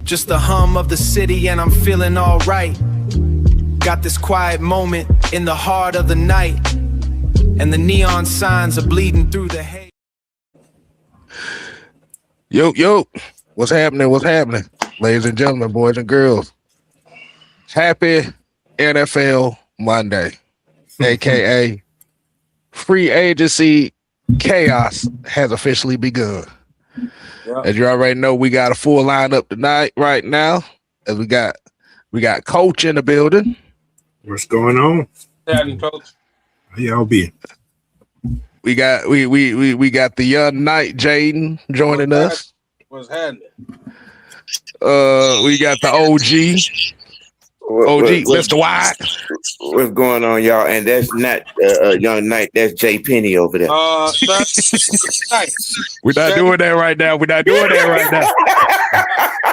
Just the hum of the city and I'm feeling all right. Got this quiet moment in the heart of the night, and the neon signs are bleeding through the haze. Yo, what's happening? What's happening? Ladies and gentlemen, boys and girls. Happy NFL Monday, aka free agency chaos has officially begun. Yep. As you already know, we got a full lineup tonight right now. As we got Coach in the building. What's going on? Howdy, Coach. How y'all be? We got the young knight Jaden joining us. What's happening? We got the OG, Mr. White. What's going on, y'all? And that's not young knight. That's Jay Penny over there. We're not doing that right now. We're not doing that right now.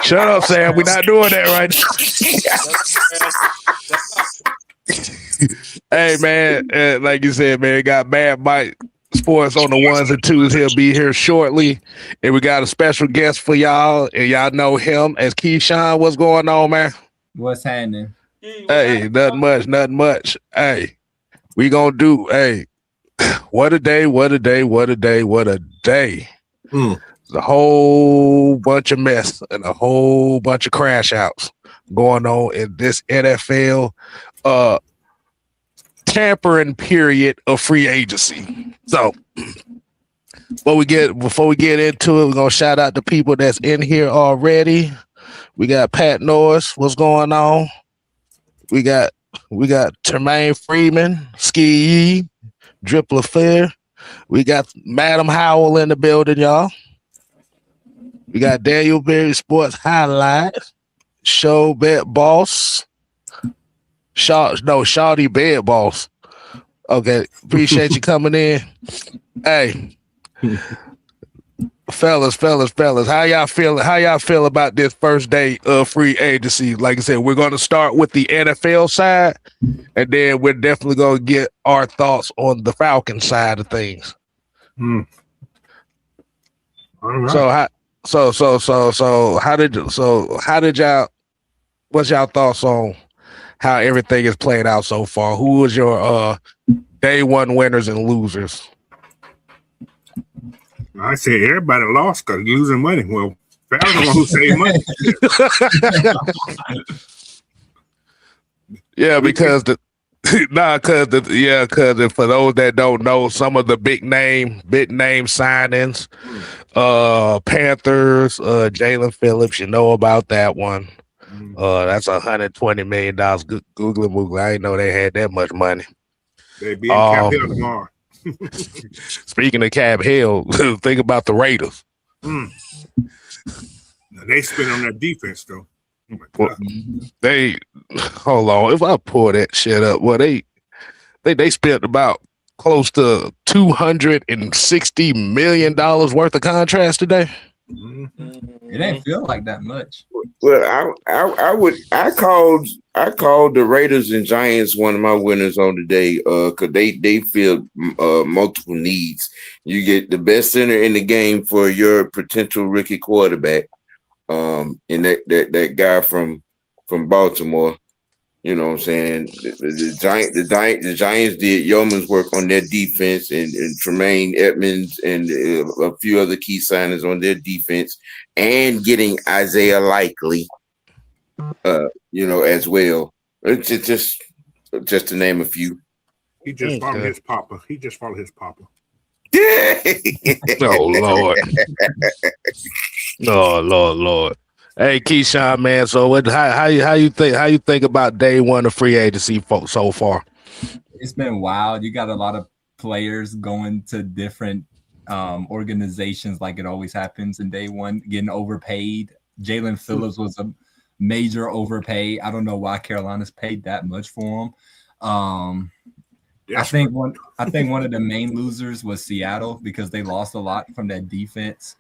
Shut up, Sam. We're not doing that right now. Hey, man, like you said, man, got Bad Mike Sports on the ones and twos. He'll be here shortly. And we got a special guest for y'all. And y'all know him as Keyshawn. What's going on, man? What's happening? Hey, nothing much. Hey, we gonna do, hey, what a day. It's a whole bunch of mess and a whole bunch of crash outs going on in this NFL tampering period of free agency. So before we get into it, we're gonna shout out the people that's in here already. We got Pat Norris, what's going on? We got Tremaine Freeman, Ski, Drip LaFleur. We got Madam Howell in the building, y'all. We got Daniel Berry Sports Highlights, Show Bet Boss, Shawty Bed Boss. Okay, appreciate you coming in. Hey, fellas, how y'all feel about this first day of free agency? Like I said, we're going to start with the NFL side, and then we're definitely going to get our thoughts on the Falcons side of things. All right. What's y'all thoughts on how everything is playing out so far? Who was your day one winners and losers? I say everybody lost because losing money. Well, Falcons the one who saved money. Yeah, because for those that don't know, some of the big name signings, Panthers, Jalen Phillips, you know about that one. That's $120 million. Googly moogly. I didn't know they had that much money. They be in Cap Hill tomorrow. Speaking of Cap Hill, think about the Raiders. Now, they spend on that defense though. Hold on. If I pull that shit up, well, they spent about close to $260 million worth of contracts today. It ain't feel like that much. Well, I called the Raiders and Giants one of my winners on the day because they feel multiple needs. You get the best center in the game for your potential rookie quarterback, and that guy from Baltimore. You know what I'm saying? The Giants did yeoman's work on their defense, and Tremaine Edmonds and a few other key signings on their defense, and getting Isaiah Likely, as well. It's just to name a few. He just followed his papa. Oh Lord. Hey, Keyshawn, man. So, how you think about day one of free agency so far? It's been wild. You got a lot of players going to different organizations, like it always happens in day one, getting overpaid. Jalen Phillips was a major overpay. I don't know why Carolina's paid that much for him. I think one of the main losers was Seattle because they lost a lot from that defense.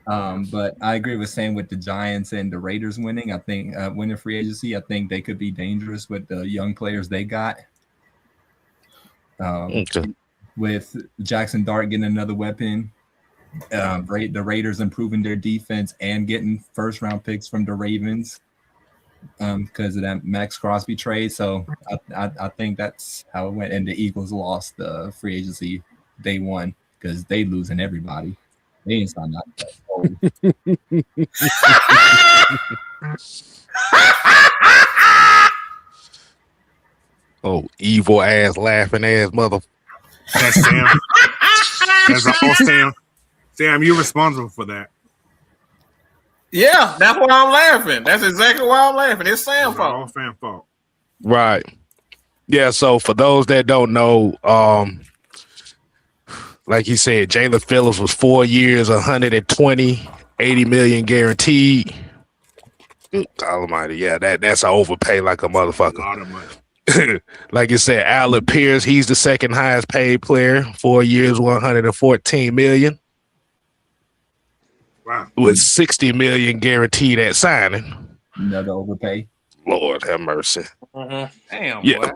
But I agree with Sam with the Giants and the Raiders winning. I think winning free agency, I think they could be dangerous with the young players they got. With Jackson Dart getting another weapon, The Raiders improving their defense and getting first round picks from the Ravens because of that Max Crosby trade. So I think that's how it went. And the Eagles lost the free agency day one because they losing everybody. They ain't signed nothing. Oh, evil ass, laughing ass mother. That's Sam. That's all Sam. Sam, you're responsible for that. Yeah, that's why I'm laughing. That's exactly why I'm laughing. It's Sam's fault. All Sam's fault. Right. Yeah, so for those that don't know, like he said, Jalen Phillips was 4 years, 120, 80 million guaranteed. Good almighty, yeah, that's an overpay like a motherfucker. A lot of money. Like you said, Alec Pierce, he's the second highest paid player, 4 years, 114 million. Wow. With 60 million guaranteed at signing. Another overpay. Lord have mercy. Mm-hmm. Damn, Yeah.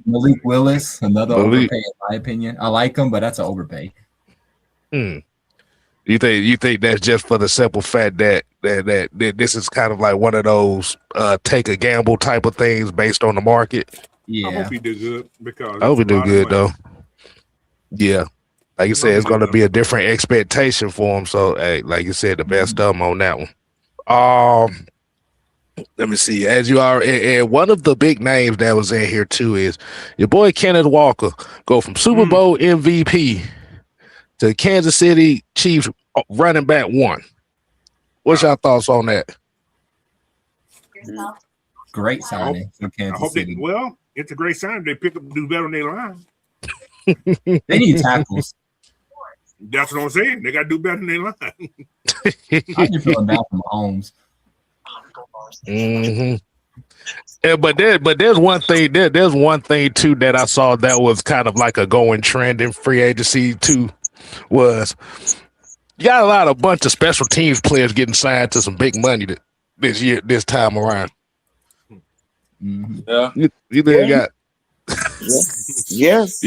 Malik Willis, another overpay in my opinion. I like him, but that's an overpay. You think that's just for the simple fact that this is kind of like one of those take a gamble type of things based on the market? Yeah. I hope he do good because I hope he do good though. money. Yeah. Like you said, it's going to be a different expectation for him. So, hey, like you said, the best of them on that one. Let me see. As you are, and one of the big names that was in here too is your boy Kenneth Walker go from Super Bowl MVP to Kansas City Chiefs running back 1. What's your thoughts on that? Great signing for I Kansas hope City. it's a great sign. They pick up do better on their line. They need tackles. That's what I'm saying. They got to do better than their line. I just feel bad for Mahomes. Mm-hmm. Yeah, but there's one thing. There's one thing too that I saw that was kind of like a going trend in free agency too. Was you got a bunch of special teams players getting signed to some big money this time around. Mm-hmm. Yeah. You then got. Yes.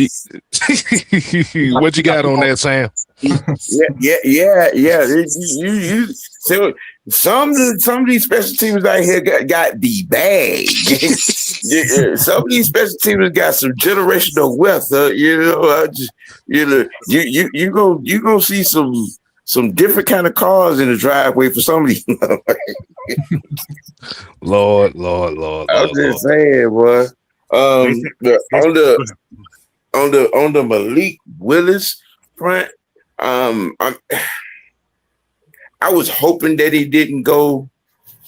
What you got on that, Sam? Yeah. You so some of these special teams out here got the bag. Yeah, some of these special teams got some generational wealth. You gonna see some different kind of cars in the driveway for some of these. Lord. I'm just saying, boy. On the Malik Willis front, I was hoping that he didn't go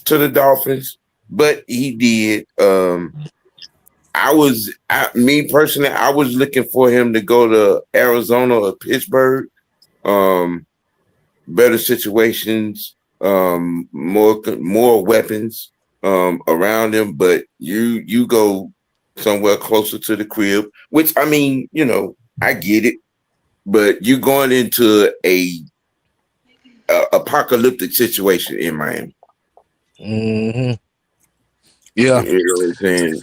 to the Dolphins, but he did. Me personally, I was looking for him to go to Arizona or Pittsburgh. Better situations, more weapons around him, but you go somewhere closer to the crib, which I mean, I get it, but you're going into a apocalyptic situation in Miami. Mm-hmm. Yeah, you know what I'm saying.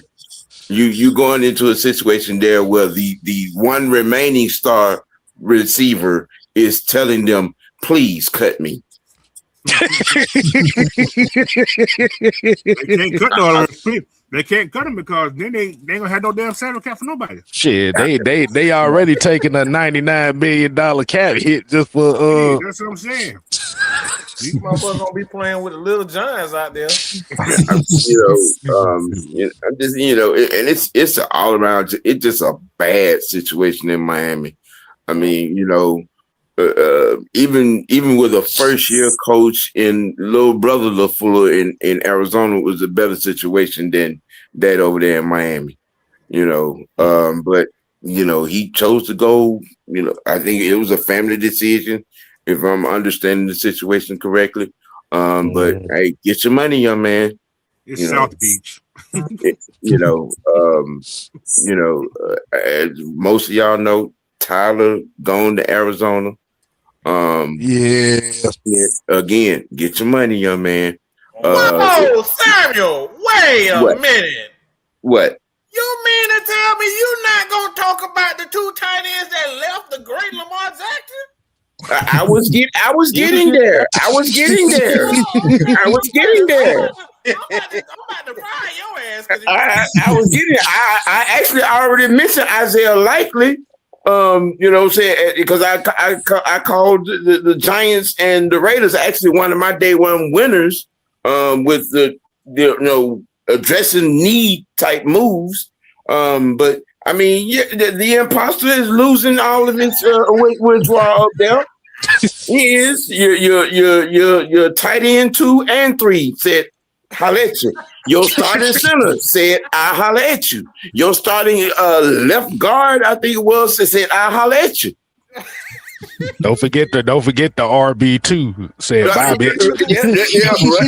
You going into a situation there where the one remaining star receiver is telling them, "Please cut me." They can't cut him because then they ain't gonna have no damn salary cap for nobody. Shit, they already taking a $99 million cap hit just for Yeah, that's what I'm saying. These motherfuckers gonna be playing with the little giants out there. I'm just and it's an all around. It's just a bad situation in Miami. I mean, even with a first year coach and little brother LaFleur in Arizona was a better situation than that over there in Miami. But he chose to go. I think it was a family decision, if I'm understanding the situation correctly. But hey, get your money, young man. It's South Beach. As most of y'all know, Tyler going to Arizona. yeah. Again, get your money, young man. Whoa, Samuel! Wait a minute. What? You mean to tell me you're not gonna talk about the two tight ends that left the great Lamar Jackson? I was getting there. I was getting there. I'm about to fire your ass. I was getting. I actually already mentioned Isaiah Likely. Saying because I called the Giants and the Raiders actually one of my day one winners. With the addressing need type moves. But I mean, the imposter is losing all of his withdrawal up there. He is your tight end 2 and 3 said, "Holla at you." Your starting center said, "I holla at you." Your starting left guard, I think it was, said, "I holla at you." Don't forget the RB2 said, "Bye, bitch."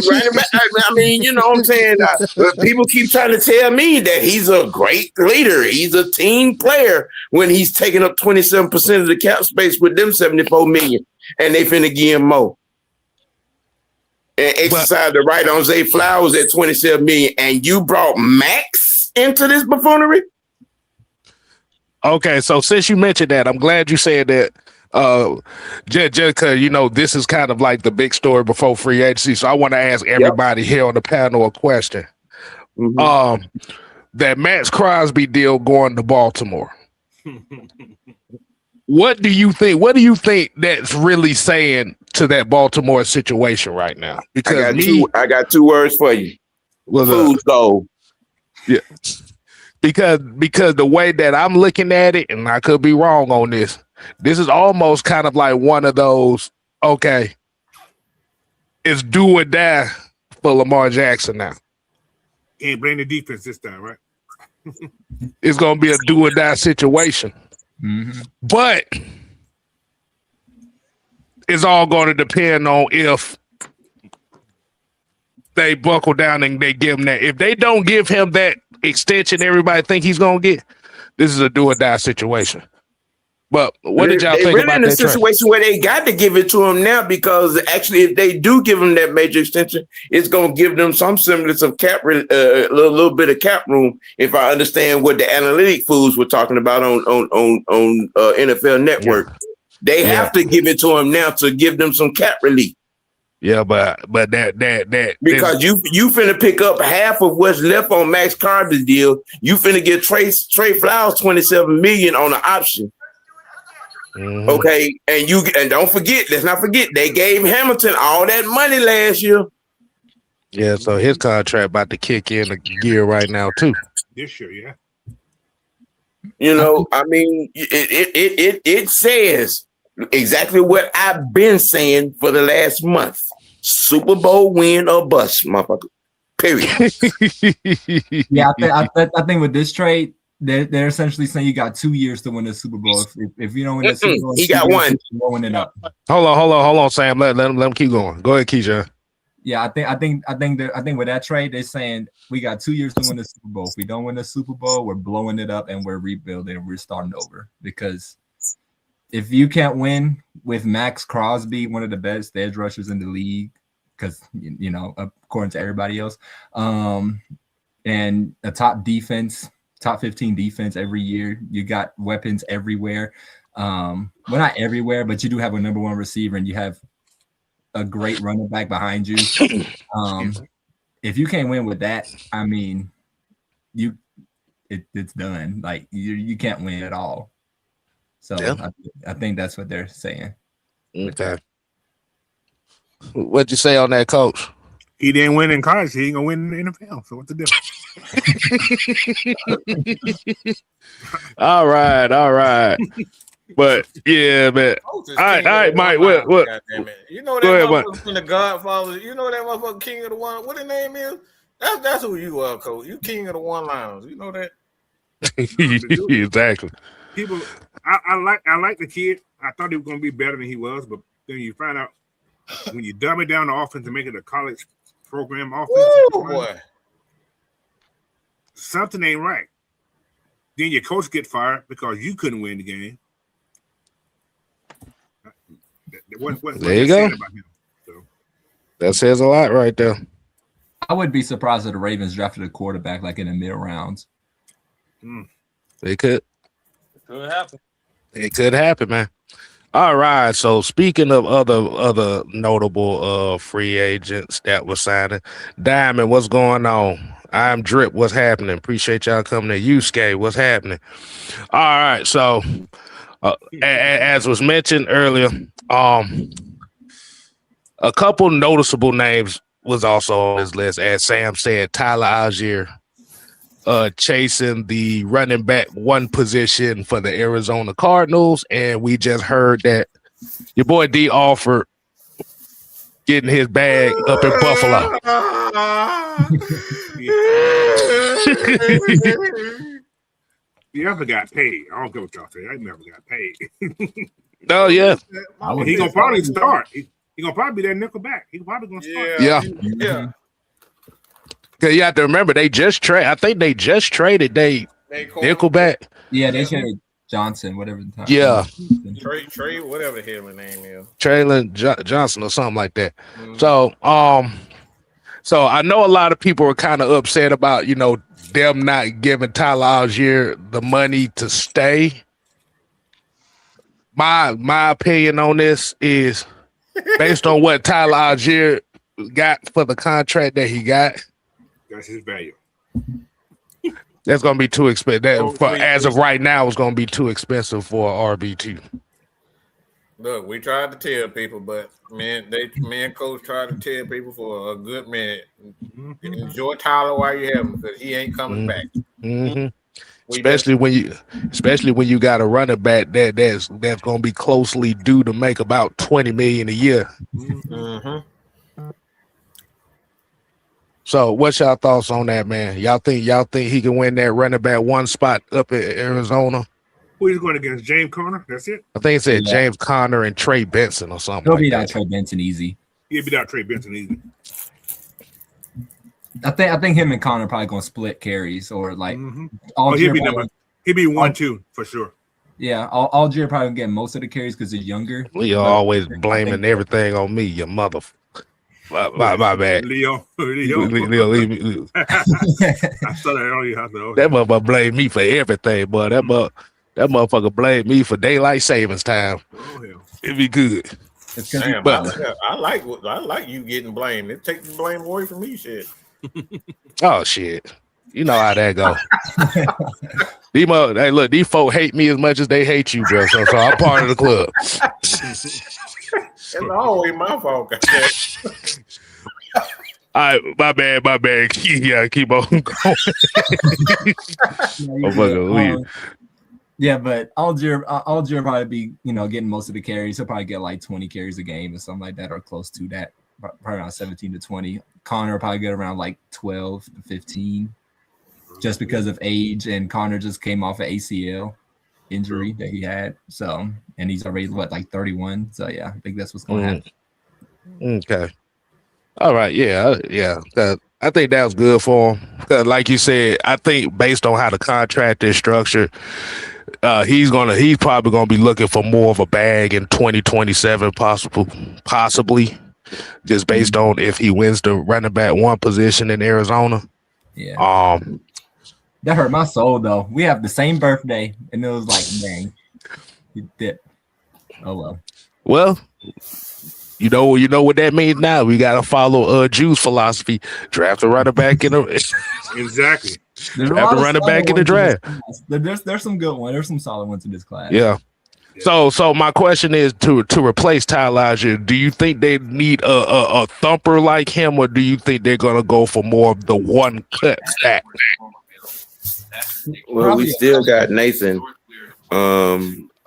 Right. I mean, you know what I'm saying? People keep trying to tell me that he's a great leader. He's a team player when he's taking up 27% of the cap space with them $74 million, and they finna give him more. And exercise the right on Zay Flowers at $27 million, and you brought Max into this buffoonery? Okay, so since you mentioned that, I'm glad you said that. Just because this is kind of like the big story before free agency, so I want to ask everybody here on the panel a question. Mm-hmm. That Max Crosby deal going to Baltimore. What do you think? What do you think that's really saying to that Baltimore situation right now? Because I got two words for you. Food gold. Yeah. Because the way that I'm looking at it, and I could be wrong on this. This is almost kind of like one of those, okay, it's do or die for Lamar Jackson now. Can't blame the defense this time, right? It's going to be a do or die situation. Mm-hmm. But it's all going to depend on if they buckle down and they give him that. If they don't give him that extension everybody think he's going to get, this is a do or die situation. But what did y'all think about that? In a situation where they got to give it to him now, because actually, if they do give him that major extension, it's going to give them some semblance of cap, a little bit of cap room. If I understand what the analytic fools were talking about on NFL Network, they have to give it to him now to give them some cap relief. Yeah, but that because you finna pick up half of what's left on Max Crosby's deal. You finna get Trey Flowers $27 million on the option. Mm-hmm. Okay, and don't forget, let's not forget, they gave Hamilton all that money last year. Yeah, so his contract about to kick in a gear right now too. This year, yeah. I mean, it says exactly what I've been saying for the last month: Super Bowl win or bust, motherfucker. Period. Yeah, I think with this trade, they're essentially saying you got 2 years to win the Super Bowl. If you don't win the Super Bowl, he got one. Blowing it up. Hold on, Sam. Let him keep going. Go ahead, Keisha. Yeah, I think with that trade, they're saying we got 2 years to win the Super Bowl. If we don't win the Super Bowl, we're blowing it up and we're rebuilding and we're starting over. Because if you can't win with Max Crosby, one of the best edge rushers in the league, because according to everybody else, and a top defense. Top 15 defense every year. You got weapons everywhere. Well, not everywhere, but you do have a number one receiver and you have a great running back behind you. If you can't win with that, I mean, it's done. Like you can't win at all. So I think that's what they're saying. Okay. What'd you say on that, Coach? He didn't win in college. He ain't gonna win in the NFL. So what's the difference? All right. But yeah, man. All right, Mike. What? You know that motherfucker from The Godfather. You know that motherfucker King of the One. What his name is? That's who you are, Coach. You King of the One-liners. You know that. Exactly. People, I like the kid. I thought he was gonna be better than he was, but then you find out when you dumb it down the offense and make it a college program offense. Ooh, boy. Something ain't right. Then your coach get fired because you couldn't win the game. There you go. That says a lot right there. I would be surprised if the Ravens drafted a quarterback like in the mid rounds. It could. Could happen. It could happen, man. All right. So speaking of other notable free agents that were signing, Diamond, what's going on? I'm Drip. What's happening? Appreciate y'all coming to Yusuke. What's happening? All right. So as was mentioned earlier, a couple noticeable names was also on his list. As Sam said, Tyler Algier chasing the running back one position for the Arizona Cardinals. And we just heard that your boy D offered getting his bag up in Buffalo. He never got paid. I don't care what y'all say. I never got paid. Oh, yeah. He gonna probably start. He gonna probably be that nickel back. He probably gonna start. Yeah. Because you have to remember, they just traded. I think they just traded Nickelback. Yeah, they traded Johnson, whatever the time. Yeah. Trey, whatever the hell his name is. Traylon Johnson or something like that. So I know a lot of people are kind of upset about, them not giving Tyler Algier the money to stay. My opinion on this is based on what Tyler Algier got for the contract that he got. That's his value. That's gonna be too expensive. As of right now, it's gonna be too expensive for RB2. Look, we tried to tell people, but me and Coach tried to tell people for a good minute. Enjoy Tyler while you have him, because he ain't coming back. Mm-hmm. Especially when you got a running back that's gonna be closely due to make about $20 million a year. Mm-hmm. So, what's y'all thoughts on that, man? Y'all think he can win that running back one spot up in Arizona? Who he's going against? James Conner. That's it. I think it said James Conner and Trey Benson or something. He'll beat out Trey Benson easy. He'll beat out Trey Benson easy. I think him and Conner probably gonna split carries or like. He'll be 1-2 for sure. Yeah, Algier probably gonna get most of the carries because he's younger. You're always blaming everything on me, you mother. My bad. Leo. Leave me. I saw that earlier. That motherfucker blame me for everything, boy. That motherfucker blame me for daylight savings time. Oh, hell. It'd be good. Damn, I like you getting blamed. It takes the blame away from me, shit. Oh shit. You know how that go. Hey, look, these folk hate me as much as they hate you, bro. So I'm part of the club. It's always my fault. All right, my bad. Yeah, keep on going. Yeah, but Algier probably be, getting most of the carries. He'll probably get like 20 carries a game or something like that, or close to that. Probably around 17 to 20. Conner will probably get around like 12 to 15, just because of age. And Conner just came off an ACL injury that he had. So, and he's already like 31. So yeah, I think that's what's going to happen. Okay. All right. Yeah. I think that was good for him. Like you said, I think based on how the contract is structured, he's probably gonna be looking for more of a bag in 2027, possibly, just based on if he wins the running back one position in Arizona. Yeah. That hurt my soul though. We have the same birthday, and it was like, dang, he dipped. Oh well. Well, you know what that means now. We gotta follow Juice's philosophy. Draft a running back in the exactly. Draft a running back in the draft. There's some good ones. There's some solid ones in this class. Yeah. So my question is to replace Tyler Algier, do you think they need a thumper like him, or do you think they're gonna go for more of the one cut stack? Well, we still got Nathan.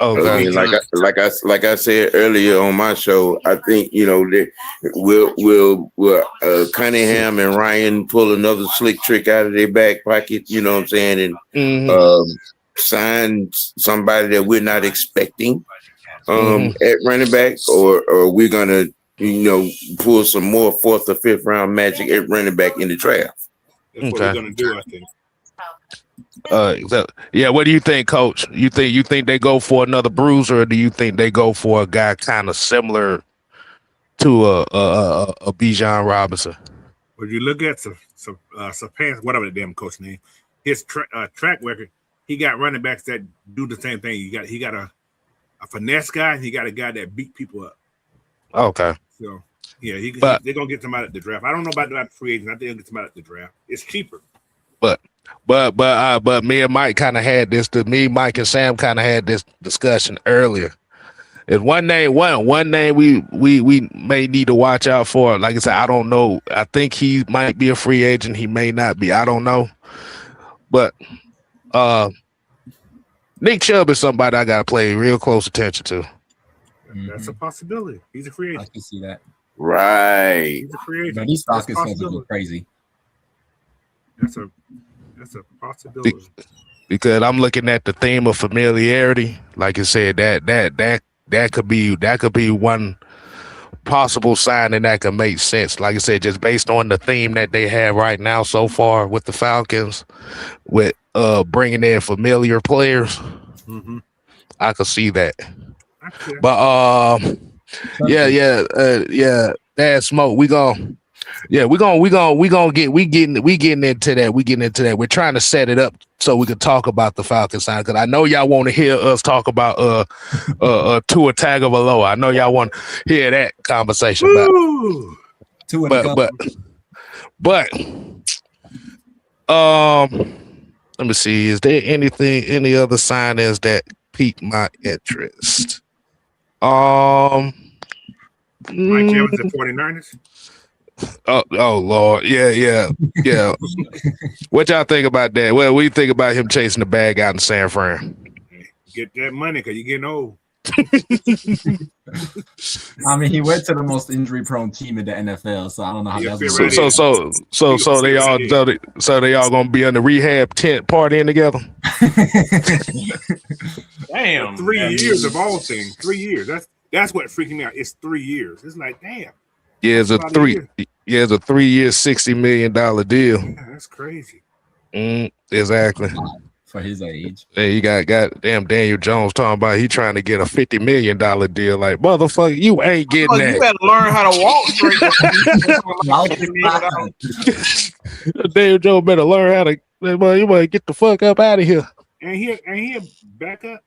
Okay. I mean, like I said earlier on my show, I think will Cunningham and Ryan pull another slick trick out of their back pocket, you know what I'm saying, and sign somebody that we're not expecting at running back, or we're gonna pull some more 4th or 5th round magic at running back in the draft. That's what we're gonna do, I think. What do you think, Coach? You think they go for another bruiser, or do you think they go for a guy kind of similar to a Bijan Robinson? When you look at Stefanski, whatever the damn coach name, his track record, he got running backs that do the same thing. He got a finesse guy, and he got a guy that beat people up. Okay. So yeah, they're gonna get somebody at the draft. I don't know about the free agents. I think they'll get somebody at the draft. It's cheaper. But me and Mike kind of had this. Mike and Sam kind of had this discussion earlier. There's one name we may need to watch out for. Like I said, I don't know. I think he might be a free agent. He may not be. I don't know. But Nick Chubb is somebody I gotta pay real close attention to. That's a possibility. He's a free agent. I can see that. Right. He's a free agent. But these stock is going to go crazy. That's a possibility. Because I'm looking at the theme of familiarity. Like I said, that could be one possible sign, and that could make sense. Like I said, just based on the theme that they have right now so far with the Falcons, with bringing in familiar players, I could see that. Okay. But that smoke. We getting into that. We're trying to set it up so we can talk about the Falcons sign, because I know y'all want to hear us talk about Tua Tagovailoa. I know y'all want to hear that conversation about. But let me see. Is there any other signings that piqued my interest? Mike Evans at 49ers. Oh Lord, yeah. What y'all think about that? Well, we think about him chasing the bag out in San Fran. Get that money because you're getting old. I mean, he went to the most injury-prone team in the NFL, so I don't know how that's so they all gonna be on the rehab tent partying together. Damn, 3 years of all things. 3 years. That's what freaking me out. It's 3 years. It's like, damn. Yeah, it's a 3-year, $60 million deal. Yeah, that's crazy. Exactly. For his age. Yeah, you got damn Daniel Jones talking about he trying to get a $50 million deal. Like, motherfucker, you ain't getting that. You better learn how to walk straight. Daniel Jones better learn how to. You better get the fuck up out of here. And he back up.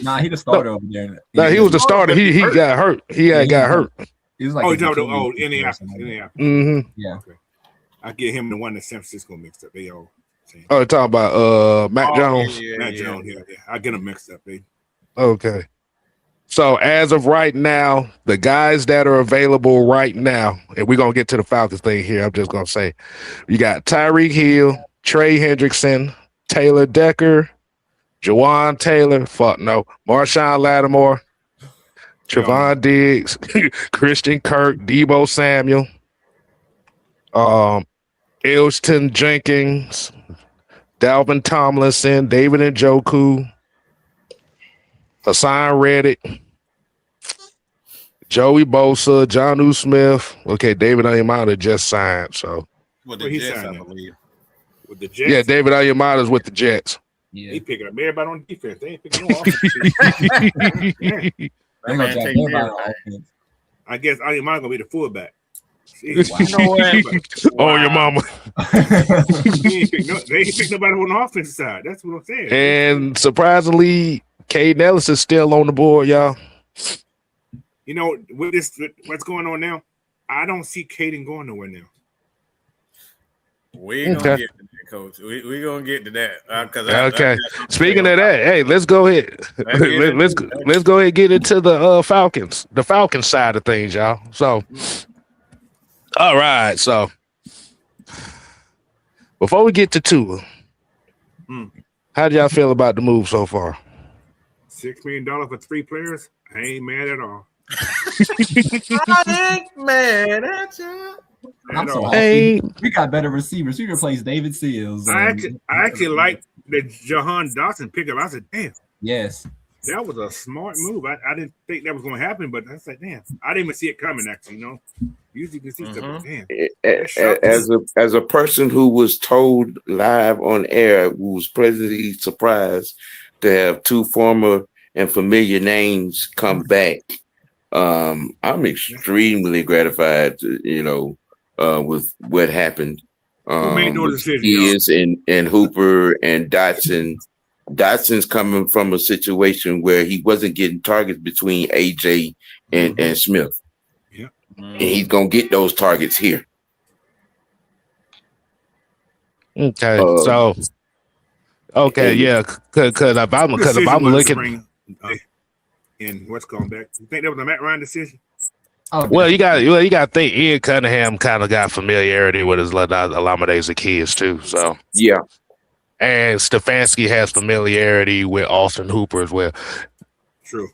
Nah, he the starter over there. Nah, he was the starter. He got hurt. He got hurt. He was like Indianapolis. Mm-hmm. Yeah. Okay. I get him the one that San Francisco mixed up. They all same. Oh, talking about Mac Jones. Mac Jones. Yeah. I get them mixed up. Okay. So as of right now, the guys that are available right now, and we're gonna get to the Falcons thing here. I'm just gonna say, you got Tyreek Hill, Trey Hendrickson, Taylor Decker, Jawan Taylor, Marshawn Lattimore, Trevon Diggs, Christian Kirk, Deebo Samuel, Elston Jenkins, Dalvin Tomlinson, David Njoku, Hassan Reddick, Joey Bosa, Jonnu Smith. Okay, David Ayamada just signed. So with the Jets, I believe. With the Jets? Yeah, David Ayamada's with the Jets. Yeah. He picking up everybody on defense. They ain't picking no offense. I guess Ayamada gonna be the fullback. Oh, your mama. They ain't pick nobody on the offensive side. That's what I'm saying. And surprisingly, Caden Ellis is still on the board, y'all. You know, what's going on now? I don't see Caden going nowhere now. We're gonna get to that, Coach. We're gonna get to that. Okay. Speaking of that, hey, let's go ahead. Let's go ahead and get into the Falcons side of things, y'all. So, all right. So, before we get to Tua, how do y'all feel about the move so far? $6 million for 3 players. I ain't mad at all. I ain't mad at you. I'm so happy. We got better receivers. We replaced David Seals. I actually like the Jahan Dotson pickup. I said, damn. Yes. That was a smart move. I didn't think that was going to happen, but I said, damn. I didn't even see it coming, actually, you know. Usually you can see stuff, but damn. As a person who was told live on air, who was pleasantly surprised to have 2 former and familiar names come back, I'm extremely gratified, with what happened. Who made those decisions, Is and Hooper and Dotson. Dotson's coming from a situation where he wasn't getting targets between AJ and Smith. Yeah. And he's gonna get those targets here. Okay, yeah, because if I'm looking, and what's going back? You think that was a Matt Ryan decision? Oh, well, you got to think Ian Cunningham kind of got familiarity with his Alameda Zaccheaus too. So yeah, and Stefanski has familiarity with Austin Hooper as well. True,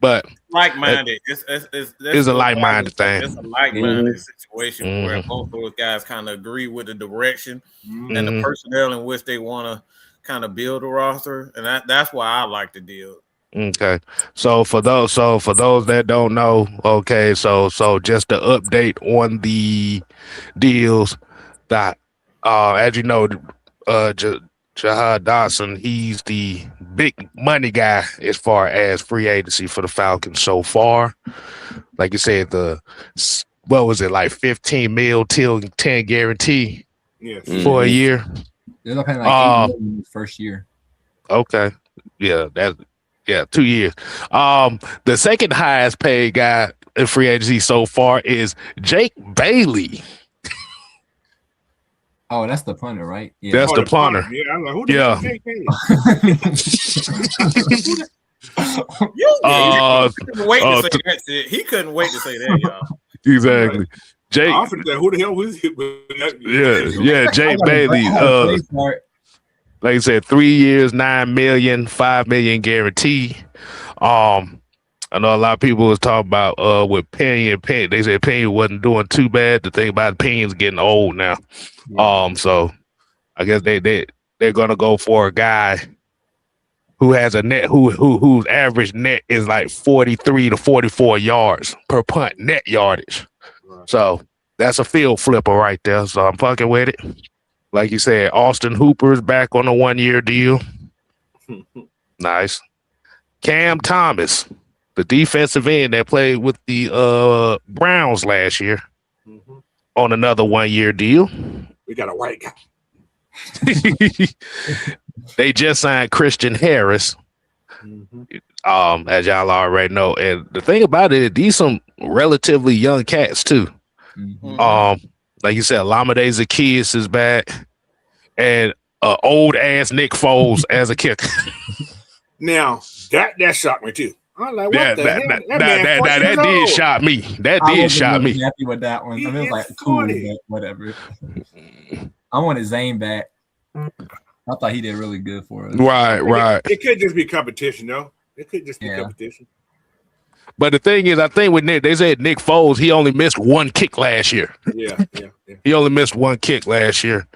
but like-minded. It's a like-minded thing. It's a like-minded situation where both of those guys kind of agree with the direction and the personnel in which they want to kind of build a roster, and that's why I like the deal. Okay, so for those that don't know, okay, so just to update on the deals that, as you know, Jahad Dotson, he's the big money guy as far as free agency for the Falcons so far. Like you said, what was it, like 15 mil till 10 guarantee for a year? They're paying like $8 million in the first year. Okay, yeah, 2 years. The second highest paid guy in free agency so far is Jake Bailey. Oh, that's the punter, right? Yeah. That's the punter. Yeah, I'm like, who the hell is Jake Bailey? He couldn't wait to say that, y'all. Exactly. Jake. Who the hell was it? Yeah, Jake Bailey. Like I said, 3 years, $9 million, $5 million guarantee. I know a lot of people was talking about with Penny. They said Penny wasn't doing too bad. The thing about Penny's getting old now. Yeah. So I guess they're gonna go for a guy who has a net whose average net is like 43 to 44 yards per punt net yardage. Right. So that's a field flipper right there. So I'm fucking with it. Like you said, Austin Hooper's back on a 1-year deal. Nice. Cam Thomas, the defensive end that played with the Browns last year, on another 1-year deal. We got a white guy. They just signed Christian Harris, as y'all already know. And the thing about it, these some relatively young cats too. Like you said, Alameda Zaccheaus is back, and old ass Nick Foles as a kicker. Now that shocked me too. I'm like, what the hell? That did shock me. That did shock me. Happy with that one. I mean, it's like cool, but whatever. I wanted Zane back. I thought he did really good for us. Right. It could just be competition, though. It could just be competition. But the thing is, I think with Nick, they said Nick Foles, he only missed one kick last year. Yeah. He only missed one kick last year.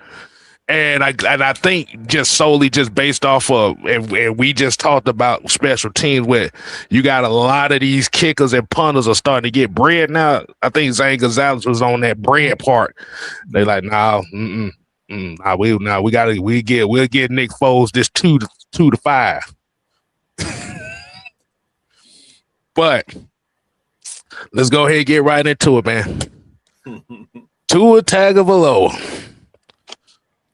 And I think just solely just based off of, and we just talked about special teams where you got a lot of these kickers and punters are starting to get bread now. I think Zane Gonzalez was on that bread part. They like, we'll get Nick Foles this 2 to 5. But let's go ahead and get right into it, man. Tua Tagovailoa.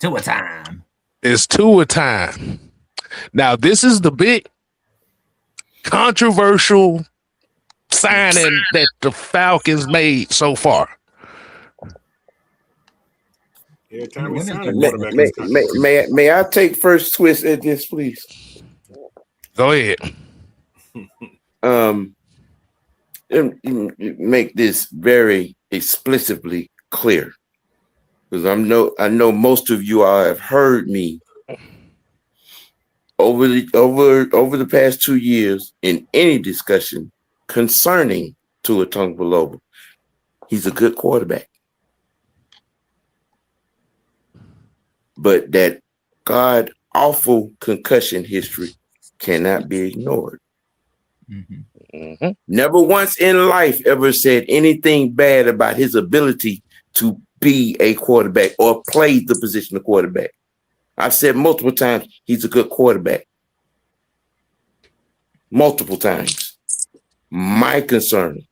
Tua time. It's Tua time. Now, this is the big controversial signing that the Falcons made so far. May I take first twist at this, please? Go ahead. Make this very explicitly clear, because I know most of you all have heard me over the past 2 years in any discussion concerning Tua Tagovailoa. He's a good quarterback, but that god awful concussion history cannot be ignored. Never once in life ever said anything bad about his ability to be a quarterback or play the position of quarterback. I've said multiple times he's a good quarterback. Multiple times. My concern,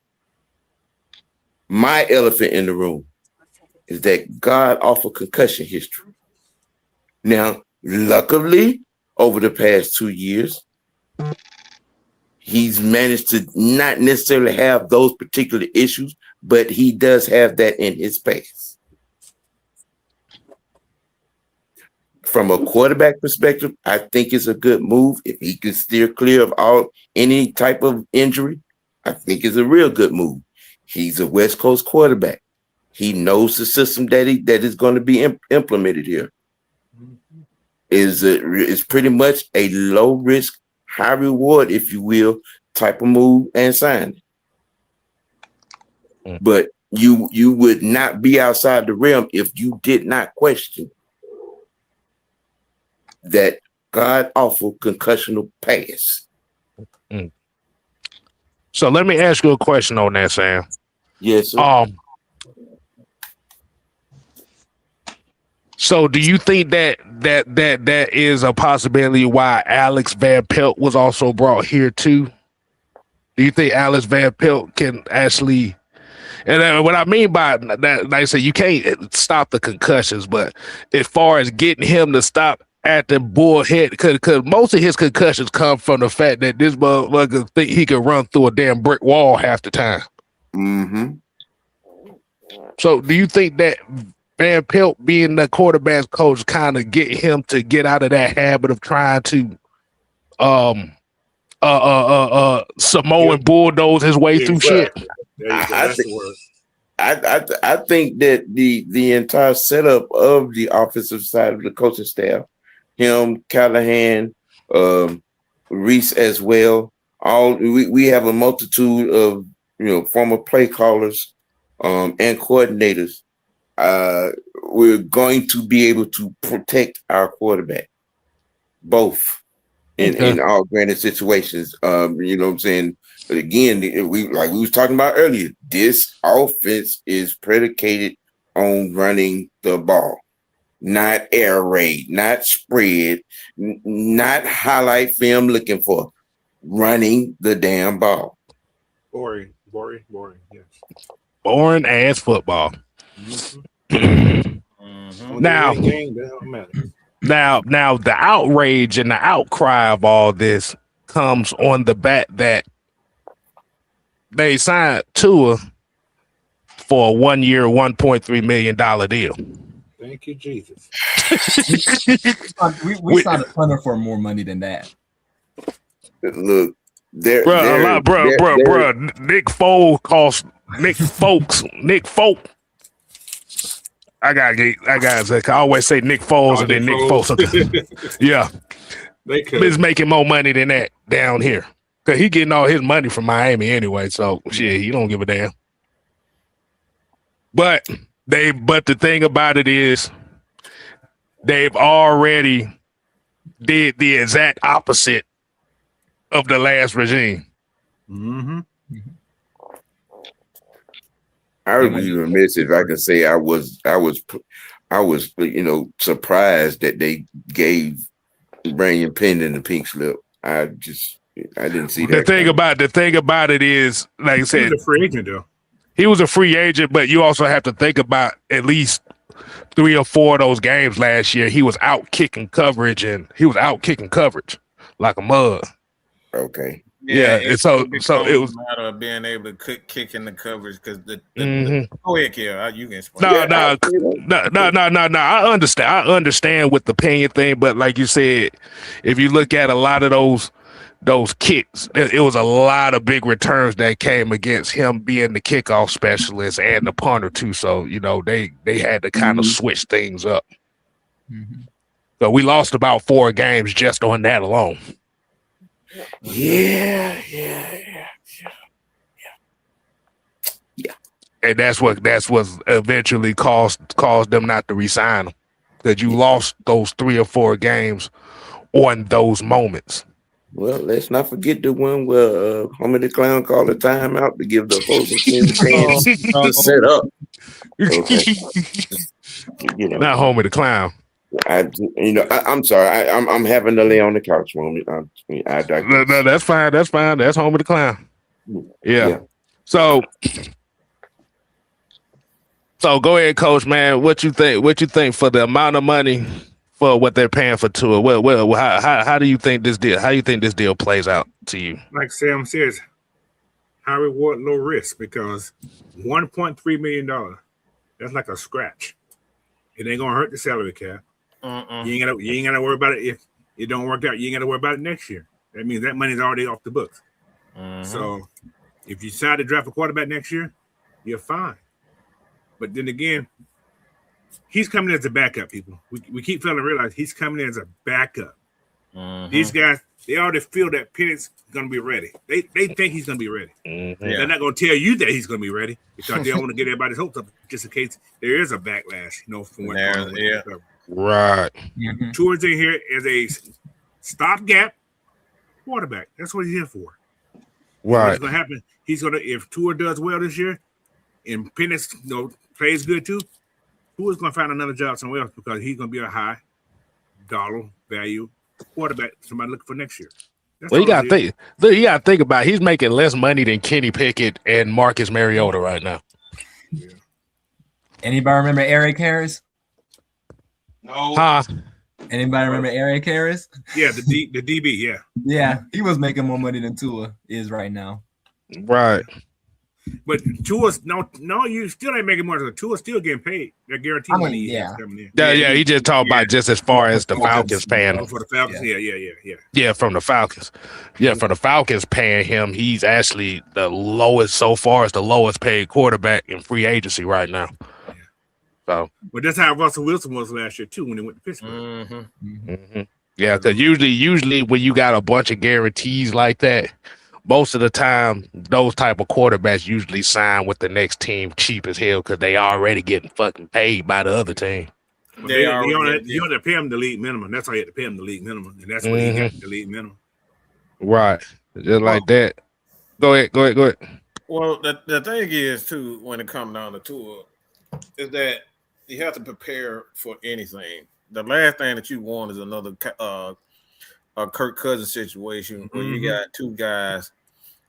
my elephant in the room, is that God awful concussion history. Now, luckily, over the past 2 years, he's managed to not necessarily have those particular issues, but he does have that in his past. From a quarterback perspective, I think it's a good move. If he can steer clear of any type of injury, I think it's a real good move. He's a West Coast quarterback. He knows the system that is going to be implemented here. Is pretty much a low risk, high reward, if you will, type of move and sign. But you would not be outside the realm if you did not question that God awful concussional pass. So let me ask you a question on that, Sam. Yes, sir. So do you think that is a possibility why Alex Van Pelt was also brought here too? Do you think Alex Van Pelt can actually, and what I mean by that, like I said, you can't stop the concussions, but as far as getting him to stop at the bullhead, because most of his concussions come from the fact that this motherfucker think he can run through a damn brick wall half the time. Mm-hmm. So do you think that Van Pelt being the quarterback's coach kind of get him to get out of that habit of trying to Samoan bulldoze his way through shit? I think that the entire setup of the offensive side of the coaching staff, him, Callahan, Reese as well, we have a multitude of former play callers and coordinators. We're going to be able to protect our quarterback, both in all granted situations. You know what I'm saying? But again, we was talking about earlier, this offense is predicated on running the ball, not air raid, not spread, not highlight film looking for, running the damn ball. Boring. Yes. Boring ass football. Mm-hmm. Now, the outrage and the outcry of all this comes on the back that they signed Tua for a 1 year, $1.3 million deal. Thank you, Jesus. we signed a punter for more money than that. Look, Nick Folk. I always say Nick Foles and then Nick Foles. Yeah. He's making more money than that down here. Cause he getting all his money from Miami anyway. So shit, he don't give a damn. But the thing about it is they've already did the exact opposite of the last regime. Mm-hmm. I would be remiss if I could say I was surprised that they gave Brandon Pendon the pink slip. I didn't see that. The thing about it is, like I said, he was a free agent though. He was a free agent, but you also have to think about at least 3 or 4 of those games last year. He was out kicking coverage like a mug. Okay. Yeah, so it was a matter of being able to kick in the coverage because the go ahead, Kiel, you can explain. No. I understand with the opinion thing, but like you said, if you look at a lot of those kicks, it was a lot of big returns that came against him being the kickoff specialist and the punter too. So they had to kind of switch things up. Mm-hmm. So we lost about 4 games just on that alone. Yeah. And that's what eventually caused them not to resign him, because you lost those 3 or 4 games on those moments. Well, let's not forget the one where Homie the Clown called a timeout to give the opposing team a chance to set up. Okay. Not Homie the Clown. I'm sorry. I'm having to lay on the couch moment. No, that's fine. That's Homie the Clown. Yeah. So So go ahead, Coach, man. What you think? What you think for the amount of money for what they're paying for Tua? Well, how do you think this deal? How do you think this deal plays out to you? Like Sam says, high reward, low risk, because $1.3 million, that's like a scratch. It ain't gonna hurt the salary cap. You ain't gotta worry about it if it don't work out. You ain't gotta worry about it next year. That means that money's already off the books. So if you decide to draft a quarterback next year, you're fine. But then again, he's coming as a backup, people. We keep failing to realize he's coming as a backup. These guys, they already feel that Penix going to be ready. They think he's going to be ready. They're not going to tell you that he's going to be ready because they don't want to get everybody's hopes up just in case there is a backlash, from what Right. Tua's in here as a stopgap quarterback. That's what he's here for. Right. What's going to happen? He's going to, if Tua does well this year and Penix plays good too, Tua's going to find another job somewhere else because he's going to be a high dollar value quarterback, somebody looking for next year. Well, you got to think about it. He's making less money than Kenny Pickett and Marcus Mariota right now. Yeah. Anybody remember Eric Harris? No. Huh? Anybody remember Eric Harris? Yeah, the DB, yeah. Yeah, he was making more money than Tua is right now. Right. But Tua's no, you still ain't making more. Tua's still getting paid. They're guaranteed money. Yeah. Yeah. He just talked about just as far as the Falcons paying him. For the Falcons, yeah. Yeah, from the Falcons. Yeah, from the Falcons paying him, he's actually the lowest so far as the lowest paid quarterback in free agency right now. Yeah. So, but that's how Russell Wilson was last year too when he went to Pittsburgh. Yeah, because usually when you got a bunch of guarantees like that, most of the time those type of quarterbacks usually sign with the next team cheap as hell because they already getting fucking paid by the other team. You don't have to pay him the league minimum. That's why you have to pay him the league minimum, and that's what he got, the league minimum. Right, just like that. Go ahead. Well, the thing is too, when it comes down to Tua, is that you have to prepare for anything. The last thing that you want is another Kirk Cousins situation where you got two guys.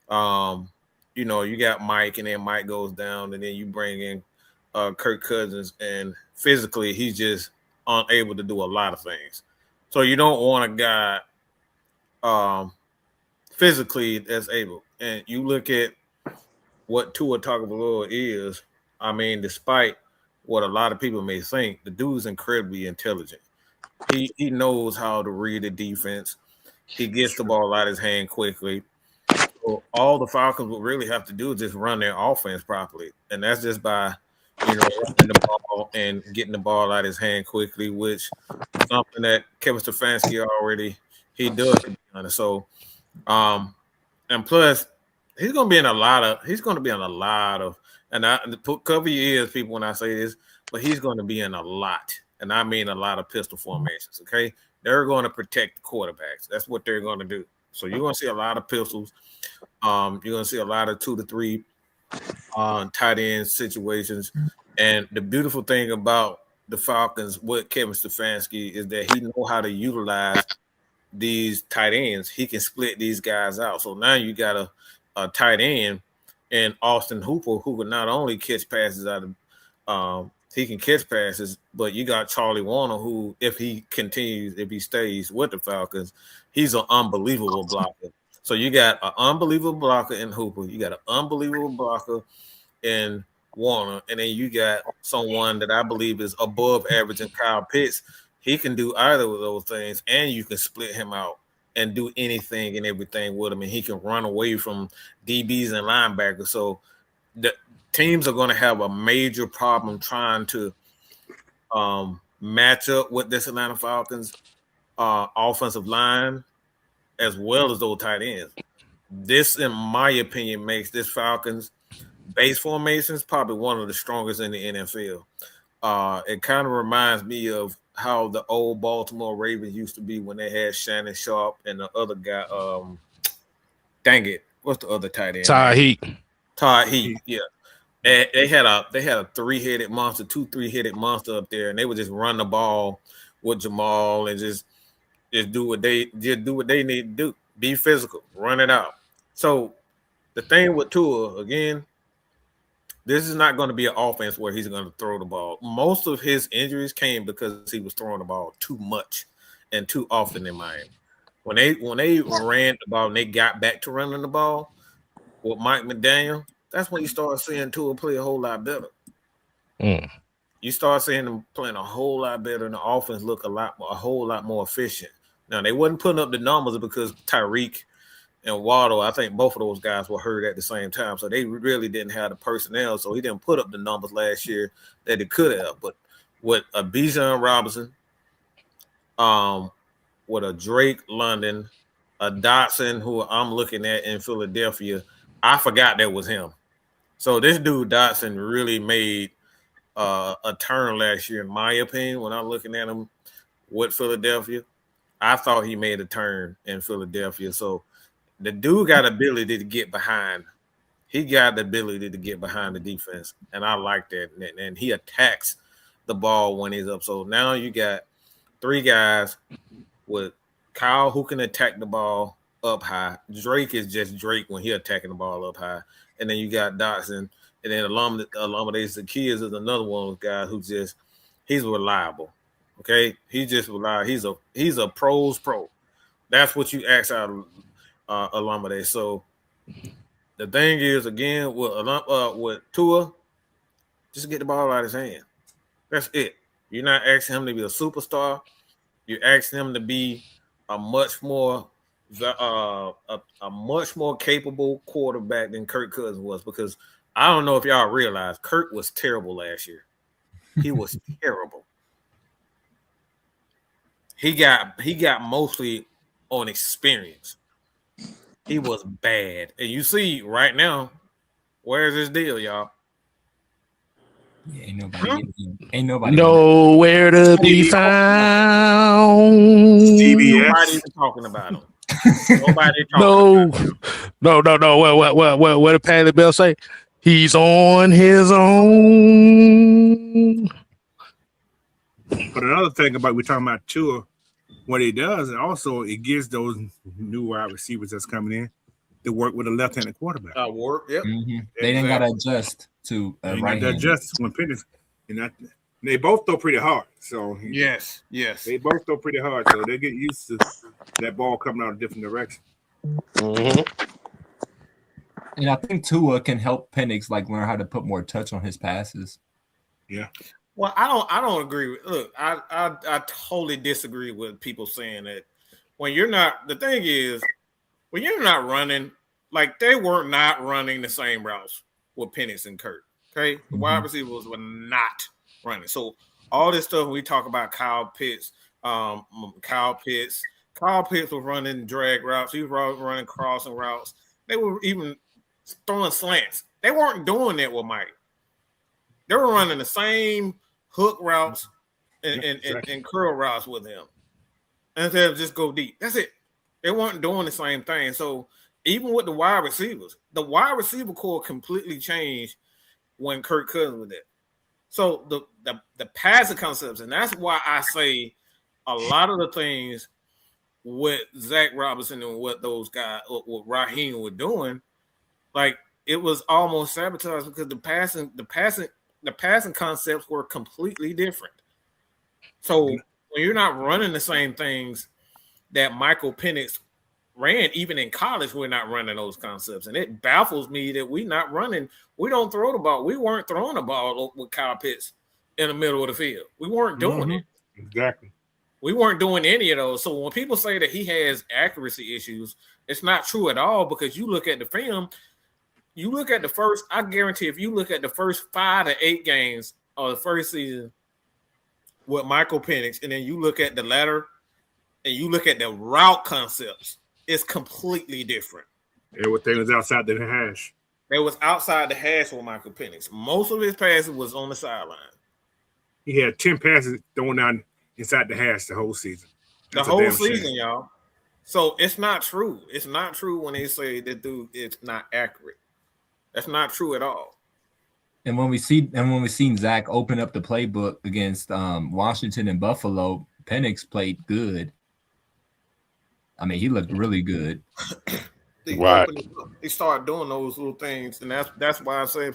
You got Mike, and then Mike goes down, and then you bring in Kirk Cousins, and physically he's just unable to do a lot of things. So you don't want a guy physically that's able. And you look at what Tua Tagovailoa is. I mean, despite what a lot of people may think, the dude's incredibly intelligent. He knows how to read the defense. He gets the ball out of his hand quickly. So all the Falcons will really have to do is just run their offense properly, and that's just by running the ball and getting the ball out of his hand quickly, which is something that Kevin Stefanski already he does. To be honest. So, and plus he's going to be in a lot of. And I cover your ears, people, when I say this, but he's going to be in a lot, and I mean a lot of pistol formations. Okay, they're going to protect the quarterbacks. That's what they're going to do. So you're going to see a lot of pistols. You're going to see a lot of 2 to 3 tight end situations. And the beautiful thing about the Falcons with Kevin Stefanski is that he knows how to utilize these tight ends. He can split these guys out. So now you got a tight end and Austin Hooper, who can not only catch passes out of he can catch passes, but you got Charlie Warner, who, if he stays with the Falcons, he's an unbelievable blocker. So you got an unbelievable blocker in Hooper, you got an unbelievable blocker in Warner, and then you got someone that I believe is above average in Kyle Pitts. He can do either of those things, and you can split him out and do anything and everything with him, and he can run away from DBs and linebackers. So the teams are going to have a major problem trying to match up with this Atlanta Falcons offensive line as well as those tight ends. This, in my opinion, makes this Falcons base formations probably one of the strongest in the NFL. It kind of reminds me of how the old Baltimore Ravens used to be when they had Shannon Sharp and the other guy. What's the other tight end? Todd Heat, yeah. And they had a 3-headed monster, 2-3-headed monster up there, and they would just run the ball with Jamal and just do what they need to do. Be physical, run it out. So the thing with Tua, again, This is not going to be an offense where he's going to throw the ball. Most of his injuries came because he was throwing the ball too much and too often in Miami. When they ran the ball and they got back to running the ball with Mike McDaniel, that's when you start seeing Tua play a whole lot better. You start seeing them playing a whole lot better, and the offense look a whole lot more efficient. Now they wasn't putting up the numbers because Tyreek and Waddle, I think both of those guys were hurt at the same time, so they really didn't have the personnel. So he didn't put up the numbers last year that he could have. But with a Bijan Robinson, with a Drake London, a Dotson, who I'm looking at in Philadelphia, I forgot that was him. So this dude Dotson really made a turn last year, in my opinion. When I'm looking at him with Philadelphia, I thought he made a turn in Philadelphia. So the dude got ability to get behind. He got the ability to get behind the defense, and I like that. And he attacks the ball when he's up. So now you got three guys with Kyle who can attack the ball up high. Drake is just Drake when he attacking the ball up high. And then you got Dotson. And then Olamide Zaccheaus is another one of those guys who he's reliable. Okay? He's just reliable. He's a pro's pro. That's what you ask out of Olamide. So the thing is, again, with Tua, just get the ball out of his hand. That's it. You're not asking him to be a superstar. You're asking him to be a much more capable quarterback than Kirk Cousins was, because I don't know if y'all realize Kirk was terrible last year. He was terrible. He got mostly on experience. He was bad. And you see right now, where's his deal, y'all? Yeah, ain't nobody nowhere to be found. CBS. Nobody even talking about him. Nobody talking about him. No. What did Patty Bell say? He's on his own. But another thing about we're talking about Tua, what he does, and also it gives those new wide receivers that's coming in to work with a left-handed quarterback. Yep. Mm-hmm. They didn't got to adjust to right hand. Adjust when Penix, and they both throw pretty hard. So yes, they both throw pretty hard. So they get used to that ball coming out a different direction. Mm-hmm. And I think Tua can help Penix learn how to put more touch on his passes. Yeah. Well, I don't agree with. Look, I totally disagree with people saying that when you're not. The thing is, when you're not running, they were not running the same routes with Penix and Kurt. Okay, the wide receivers were not running. So all this stuff we talk about, Kyle Pitts was running drag routes. He was running crossing routes. They were even throwing slants. They weren't doing that with Mike. They were running the same hook routes and curl routes with him. Instead of just go deep. That's it. They weren't doing the same thing. So even with the wide receivers, the wide receiver core completely changed when Kirk Cousins was there. So the passing concepts, and that's why I say a lot of the things with Zach Robinson and what those guys, what Raheem were doing, it was almost sabotaged because the passing concepts were completely different. So when you're not running the same things that Michael Penix ran, even in college, we're not running those concepts. And it baffles me that we don't throw the ball. We weren't throwing the ball with Kyle Pitts in the middle of the field. We weren't doing it. Exactly. We weren't doing any of those. So when people say that he has accuracy issues, it's not true at all, because you look at the film, I guarantee if you look at the first 5 to 8 games of the first season with Michael Penix, and then you look at the latter and you look at the route concepts, it's completely different. Everything was outside the hash. It was outside the hash with Michael Penix. Most of his passes was on the sideline. He had 10 passes thrown down inside the hash the whole season. That's the whole season, y'all. So it's not true. It's not true when they say that dude is not accurate. That's not true at all. And when we seen Zach open up the playbook against Washington and Buffalo, Penix played good. I mean, he looked really good. Right. He started doing those little things, and that's why I say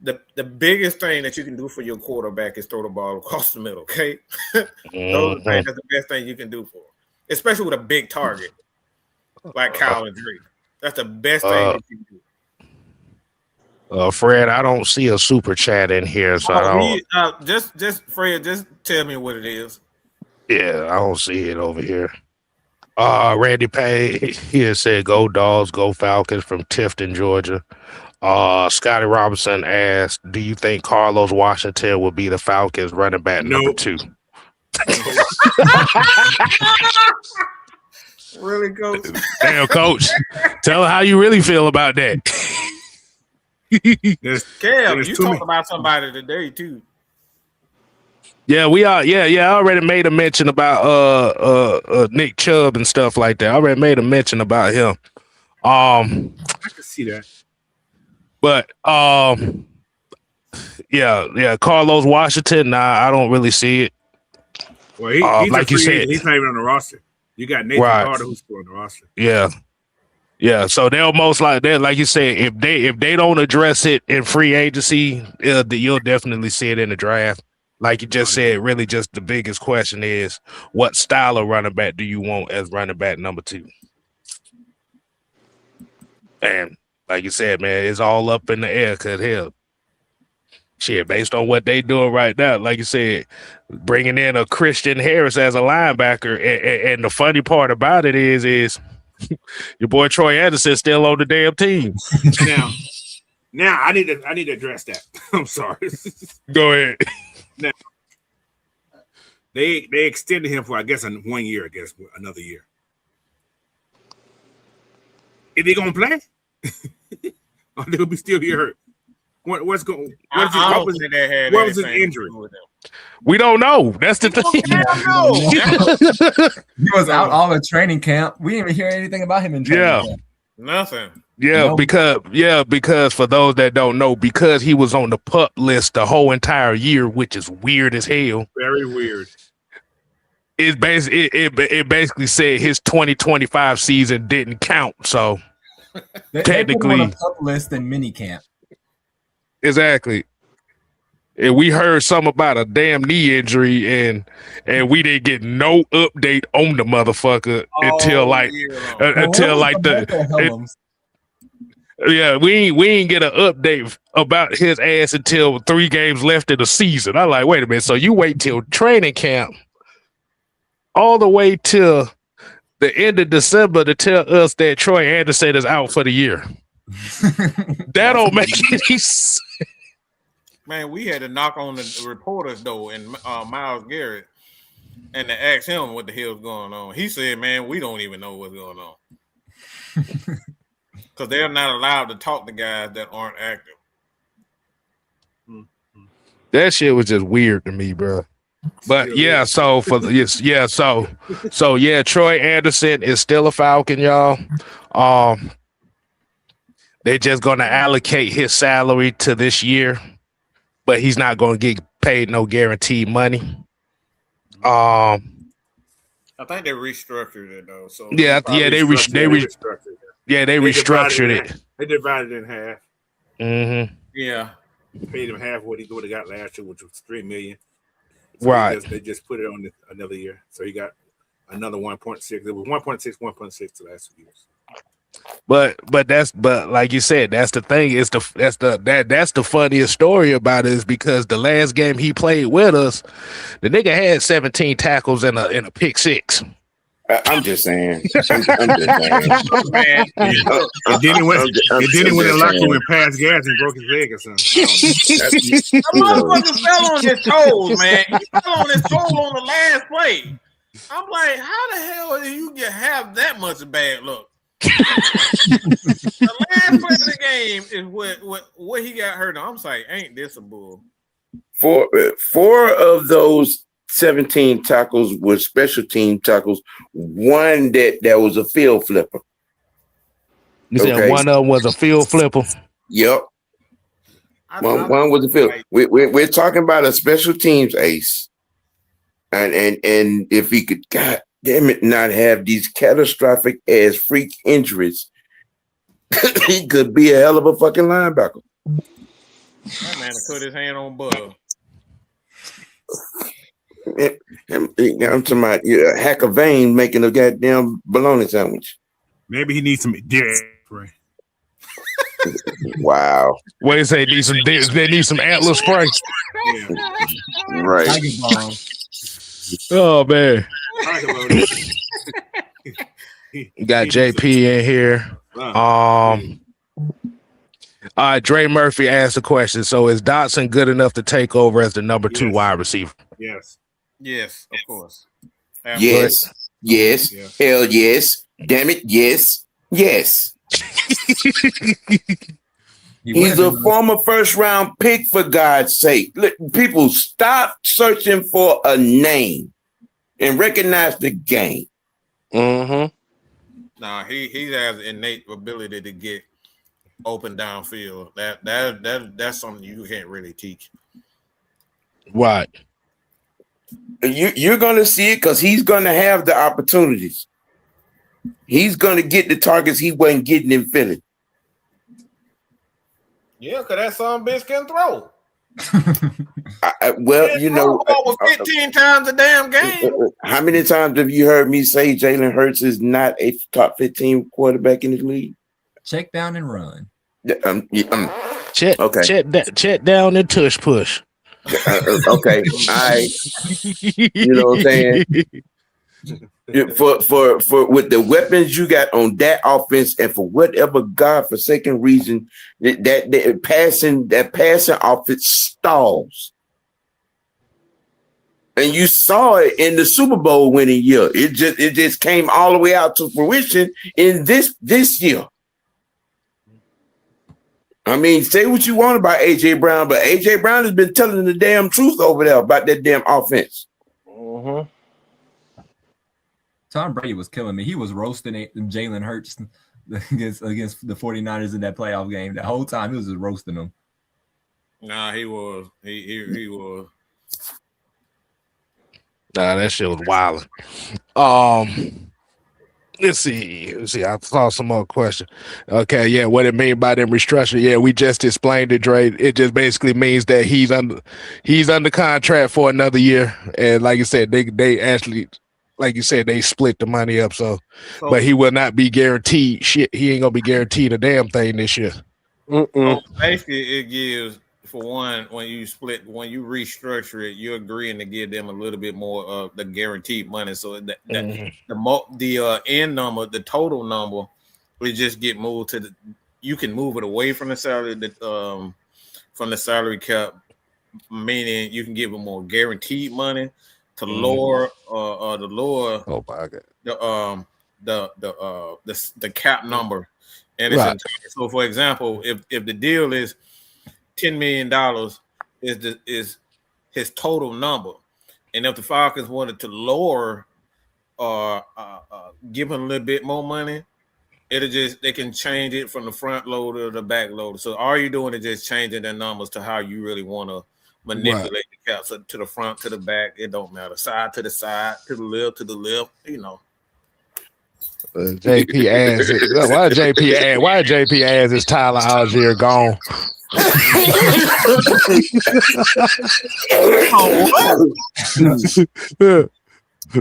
the biggest thing that you can do for your quarterback is throw the ball across the middle. Okay, that's the best thing you can do for him, especially with a big target like Kyle and Drake. That's the best thing that you can do. Fred, I don't see a super chat in here, so I don't. Just Fred, just tell me what it is. Yeah, I don't see it over here. Randy Payne here said, "Go Dogs, go Falcons" from Tifton, Georgia. Scotty Robinson asked, "Do you think Carlos Washington will be the Falcons running back number 2?" Really, Coach? Damn, Coach. Tell her how you really feel about that. Cam, you talked about somebody today too. Yeah, we are. Yeah. I already made a mention about Nick Chubb and stuff like that. I already made a mention about him. I can see that. But yeah, Carlos Washington. Nah, I don't really see it. Well, he's like you said, he's not even on the roster. You got Nathan Carter who's still on the roster. Yeah. So they'll most like you said, if they don't address it in free agency, you'll definitely see it in the draft. Like you just said, really, just the biggest question is, what style of running back do you want as running back number 2? And like you said, man, it's all up in the air. Cause hell, shit, based on what they doing right now, like you said, bringing in a Christian Harris as a linebacker, and the funny part about it is your boy Troy Anderson still on the damn team. Now I need to address that. I'm sorry. Go ahead. Now, they extended him for 1 year, another year. Is he gonna play? Or they'll be still be hurt? What was his injury? We don't know. That's the thing. He was out all of training camp. We didn't even hear anything about him in training camp. Nothing. Yeah, because for those that don't know, because he was on the PUP list the whole entire year, which is weird as hell. Very weird. It basically said his 2025 season didn't count. So technically, they put him on a PUP list in minicamp. Exactly. And we heard something about a damn knee injury, and we didn't get no update on the motherfucker until we ain't get an update about his ass until 3 games left in the season. I'm like, wait a minute. So you wait till training camp all the way till the end of December to tell us that Troy Anderson is out for the year. That don't make any sense. Man, we had to knock on the reporters though, and Myles Garrett, and to ask him what the hell's going on. He said, "Man, we don't even know what's going on because they're not allowed to talk to guys that aren't active." That shit was just weird to me, bro. But yeah, so Troy Anderson is still a Falcon, y'all. They're just gonna allocate his salary to this year, but he's not gonna get paid no guaranteed money. I think they restructured it though. So they restructured it. They divided it in half. Mm-hmm. Yeah, paid him half what he would have got last year, which was $3 million. So right. They just put it on another year, so he got another 1.6. It was 1.6 the last 2 years. But like you said, that's the thing. That's the funniest story about it is because the last game he played with us, the nigga had 17 tackles and a pick 6. I'm just saying. I'm just saying. Man, and then he went in the locker room and passed gas and broke his leg or something. The motherfucker fell on his toes, man. He fell on his toes on the last play. I'm like, how the hell do you have that much bad luck? The last play of the game is what he got hurt on. I'm like, ain't this a bull? 4 of those 17 tackles were special team tackles. One that was a field flipper. You said one of them was a field flipper? Yep. One was a field. We're talking about a special teams ace. And if he could, God damn it, not have these catastrophic ass freak injuries, he could be a hell of a fucking linebacker. That man put his hand on butter. I'm talking about a hack of vein making a goddamn bologna sandwich. Maybe he needs some deer spray. Wow. What you say? They need some antler spray. Yeah. Right. Tiger bomb. Oh man. Talk about it. You got JP in here. All right, Dre Murphy asked a question. So is Dotson good enough to take over as the number 2 wide receiver? Yes. Yes, of course. Yes. Yes. Yeah. Hell yes. Damn it. Yes. Yes. He's a former first-round pick, for God's sake. Look, people, stop searching for a name and recognize the game. Mm-hmm. Nah, he has innate ability to get open downfield. That's something you can't really teach. Right. You're going to see it because he's going to have the opportunities. He's going to get the targets he wasn't getting in Philly. Yeah, because that son bitch can throw. Well, you know, over 15 times a damn game. How many times have you heard me say Jalen Hurts is not a top 15 quarterback in the league? Check down and run. Check down and tush push. Okay, you know what I'm saying? For with the weapons you got on that offense, and for whatever godforsaken reason that passing offense stalls, and you saw it in the Super Bowl winning year. It just came all the way out to fruition in this year. I mean, say what you want about AJ Brown, but AJ Brown has been telling the damn truth over there about that damn offense. Mm-hmm. Tom Brady was killing me. He was roasting Jalen Hurts against the 49ers in that playoff game. The whole time he was just roasting them. Nah, he was. He was. Nah, that shit was wild. Let's see. I saw some more question. Okay, yeah. What it mean by them restructuring? Yeah, we just explained it, Dre. It just basically means that he's under contract for another year, and like you said, they actually, like you said, they split the money up. So but he will not be guaranteed shit. He ain't gonna be guaranteed a damn thing this year. So basically, it gives, for one, when you restructure it, you're agreeing to give them a little bit more of the guaranteed money. So the end number, the total number, will just get moved to you can move it away from the salary from the salary cap, meaning you can give them more guaranteed money to lower the lower. Oh my God. The cap number. And it's so, for example, if the deal is $10 million is his total number, and if the Falcons wanted to lower or give him a little bit more money, they can change it from the front loader to the back loader. So all you're doing is just changing the numbers to how you really want to manipulate the cap. So to the front, to the back, it don't matter. Side to the side, to the left, you know. JP ass. Why JP ass is Tyler Algier gone?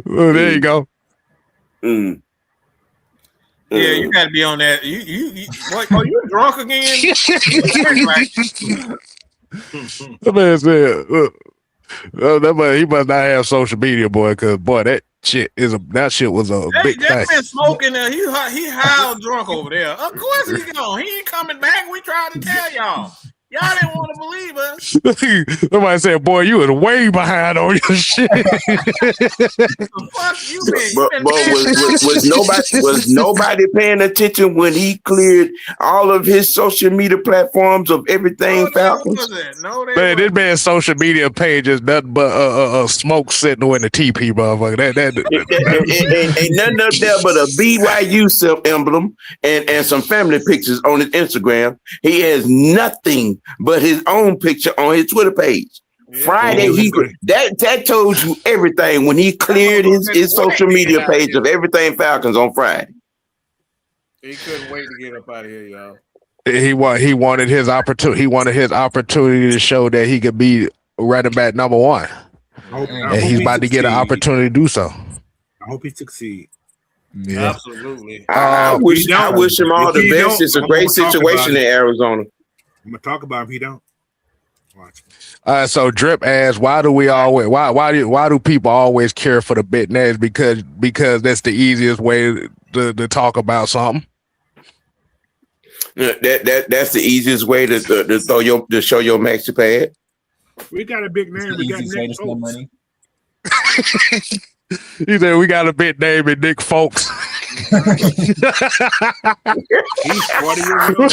Well, there you go. Yeah, you got to be on that. What, are you drunk again? That man said, he must not have social media, boy, because boy, that shit was a big thing. That man smoking there. He high drunk over there. Of course he's gone. He ain't coming back. We tried to tell y'all. Y'all didn't want to believe us. Somebody said, boy, you was way behind on your shit. Fuck you, man. Was nobody paying attention when he cleared all of his social media platforms of everything Falcons? Man, this man's social media page is nothing but smoke sitting in the TP, motherfucker. Ain't nothing up there but a BYU self emblem and some family pictures on his Instagram. He has nothing but his own picture on his Twitter page. Yeah. Friday, that told you everything when he cleared his social media page of everything Falcons on Friday. He couldn't wait to get up out of here, y'all. He wanted his opportunity. He wanted his opportunity to show that he could be running back number one, and he's about to get an opportunity to do so. I hope he succeeds. Yeah, Absolutely. I wish him all the best. It's a great situation in Arizona. I'm gonna talk about him. He don't. Watch. So Drip asks, why do people always care for the big names? Because that's the easiest way to talk about something. That's the easiest way to show your maxi pad. We got a big name. We got Nick Folks. Money. He said we got a big name in Nick Folks. He's 40 years old.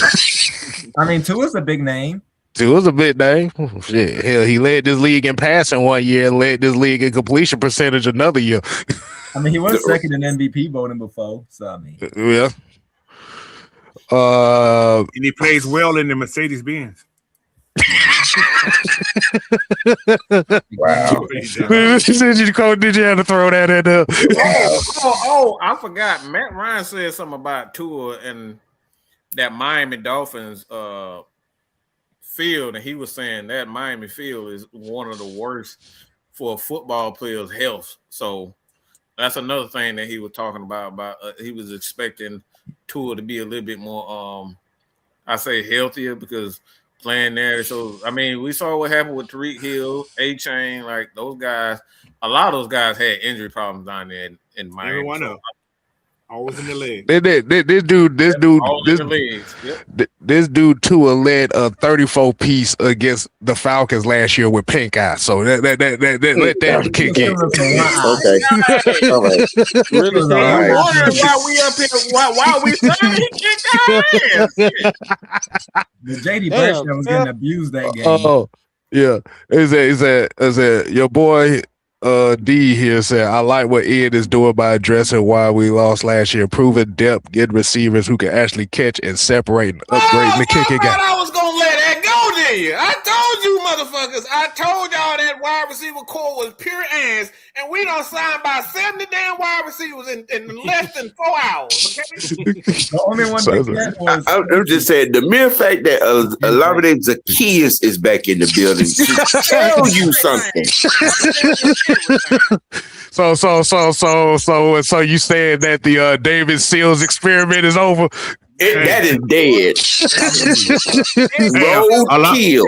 I mean, Tua's a big name. Tua's a big name. Shit, hell, he led this league in passing one year and led this league in completion percentage another year. I mean, he was second in MVP voting before. So I mean, yeah. And he plays well in the Mercedes Benz. Wow. Did you have to throw that in there? Oh, I forgot. Matt Ryan said something about Tua and that Miami Dolphins field, and he was saying that Miami field is one of the worst for a football player's health. So that's another thing that he was talking about he was expecting Tua to be a little bit more I say healthier because playing there. So I mean, we saw what happened with Tariq Hill, A-Chain, like those guys. A lot of those guys had injury problems down there in Miami. Everyone else. Always in the leg. This dude Tua led a 34-piece against the Falcons last year with pink eye. So let that kick in. Okay. All right. Really? All right. Why we up here? Why we saying he kicked our ass? the JD Bradshaw was getting abused that game. Oh, yeah. Is that your boy? D here said, I like what Ed is doing by addressing why we lost last year, proving depth, getting receivers who can actually catch and separate and upgrade the kicking game. I was gonna let that go, did you? I told you, motherfuckers. I told y'all that wide receiver core was pure ass, and we don't sign by 70 damn wide receivers in less than 4 hours. Okay? The only one that was. I'm just saying the mere fact that a lot of them Zacchaeus is back in the building should tell you something. So you said that the David Seals experiment is over? That is dead. Roadkill.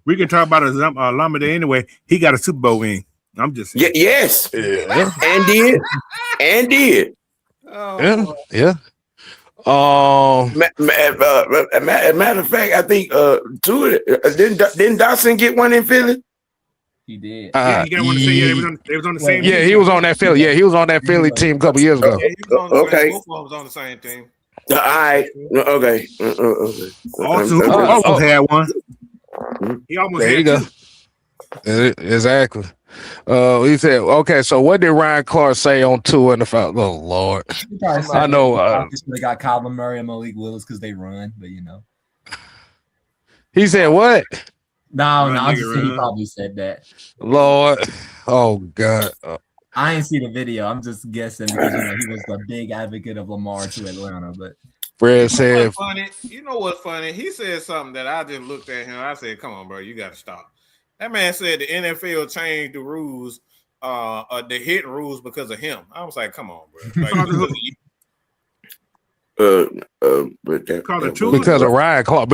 We can talk about Lamade anyway. He got a Super Bowl ring. I'm just saying. Yes. Yeah. And did. Oh, Yeah. Matter of fact, I think didn't Dawson get one in Philly? He did. He got one to say, they was on the same team. Yeah, he was on that Philly. Yeah, he was on that Philly team a couple years ago. Yeah, he was on the Okay. Both of them was on the same team. All right. Okay. Also had one. He almost There had you go. two. Exactly. He said, okay, so what did Ryan Clark say on Tua in the Falcons? Oh, Lord. I know. They got Kyler Murray and Malik Willis because they run, but you know. He said what? No, I'm just saying he probably said that. Lord. Oh, God. I ain't see the video. I'm just guessing because he was a big advocate of Lamar to Atlanta. But Fred said, You know what's funny? He said something that I just looked at him. I said, come on, bro, you got to stop. That man said the NFL changed the rules, the hit rules because of him. I was like, come on, bro. because of Ryan Clark.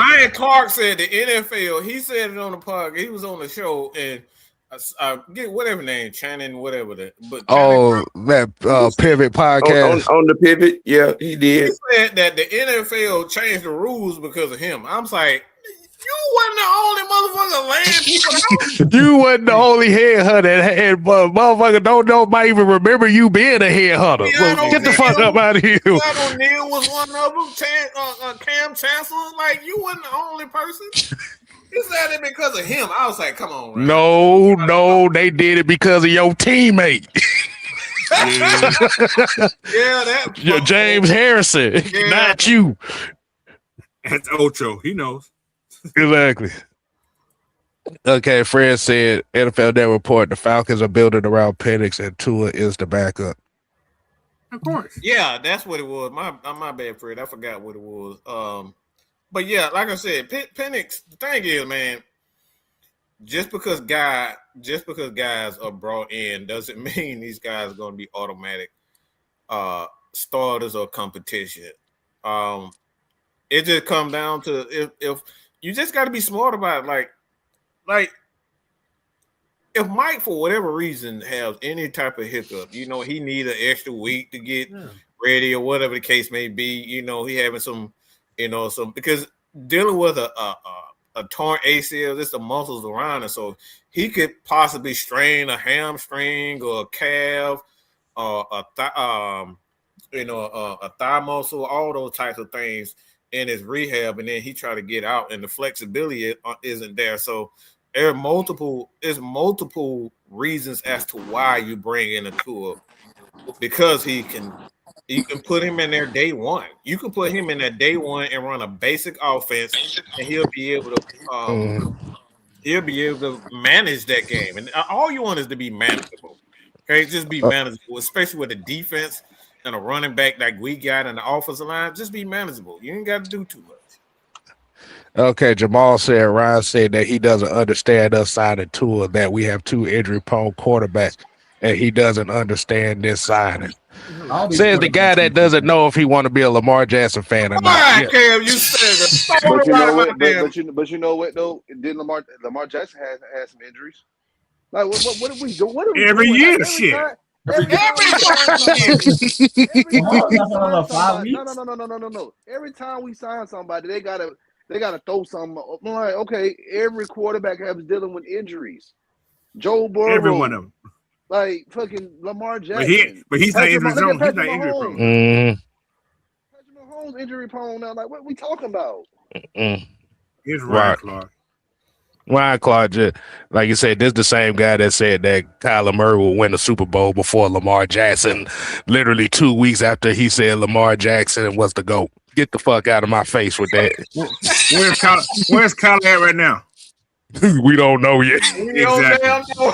Ryan Clark said the NFL. He said it on the podcast. He was on the show and get whatever name, Channing, whatever that. But that Pivot podcast on the Pivot. Yeah, he did. He said that the NFL changed the rules because of him. I'm like, you wasn't the only motherfucker laying people out. You wasn't the only headhunter, and motherfucker might even remember you being a headhunter. Well, get the fuck up out of here. O'Neal was one of them. Cam Chancellor, like you wasn't the only person. He said it because of him. I was like, come on, Ryan. No, they did it because of your teammate. Yeah, James Harrison, not you. That's Ocho. He knows. Exactly. Okay, Fred said NFL Net report the Falcons are building around Penix and Tua is the backup. Of course. Yeah, that's what it was. My bad, Fred. I forgot what it was. But yeah, like I said, Penix. The thing is, man, just because guys are brought in doesn't mean these guys are going to be automatic starters or competition. It just comes down to if you just got to be smart about it. Like if Mike for whatever reason has any type of hiccup, he need an extra week to get ready or whatever the case may be. He having some because dealing with a torn ACL, just the muscles around it, so he could possibly strain a hamstring or a calf or a thigh muscle, all those types of things in his rehab, and then he try to get out, and the flexibility isn't there. So there's multiple reasons as to why you bring in a Tua, because you can put him in there day one. You can put him in there day one and run a basic offense, and he'll be able to manage that game. And all you want is to be manageable. Okay, just be manageable, especially with the defense and a running back like we got in the offensive line. Just be manageable. You ain't got to do too much. Okay, Jamal said, Ryan said that he doesn't understand us signing Tua, that we have two injury-prone quarterbacks, and he doesn't understand this signing. Says the guy that doesn't know if he want to be a Lamar Jackson fan or not. Right, Cam, you said But you know what? But you know what though? Did Lamar Jackson had some injuries? Like what do we do? What do we Every doing? year, Like, shit. No. Every time we sign somebody, they gotta throw something. I'm like, okay, every quarterback has dealing with injuries. Joe Burrow, Every one of them. like fucking Lamar Jackson. But he's not injury prone. He's not injury prone. Patrick Mahomes injury prone now. Like, what are we talking about? Here's Ryan Clark. Ryan Clark, just, like you said, this is the same guy that said that Kyler Murray will win the Super Bowl before Lamar Jackson, literally 2 weeks after he said Lamar Jackson was the GOAT. Get the fuck out of my face with that. Where's Kyler at right now? We don't know yet. Exactly.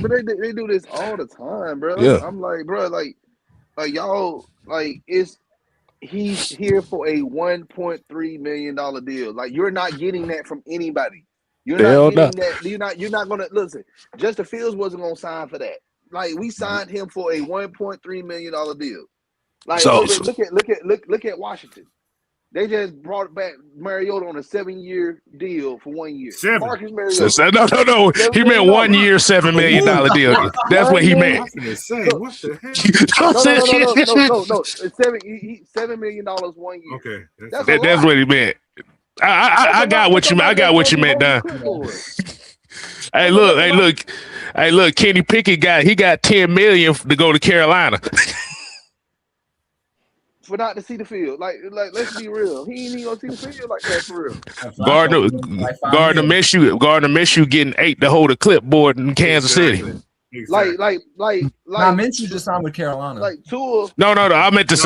But they do this all the time, bro. Yeah. I'm like, bro, like y'all, like he's here for a $1.3 million deal. Like, you're not getting that from anybody. You're not getting that. You're not gonna listen. Justin Fields wasn't gonna sign for that. Like, we signed him for a $1.3 million deal. Like, look at Washington. They just brought back Mariota on a 7-year deal for 1 year. Marcus Mariota. No. He meant 1 year, $7 million deal. That's what he meant. What the heck? No. It's $7 million 1 year. Okay. That's what he meant. I got what you meant. I got what you meant, Don. Hey, look. Kenny Pickett got $10 million to go to Carolina. For not to see the field, like let's be real. He ain't even gonna see the field like that for real. Gardner Minshew getting 8 to hold a clipboard in Kansas City. Like Minshew just signed with Carolina. Like Tua. No. I meant to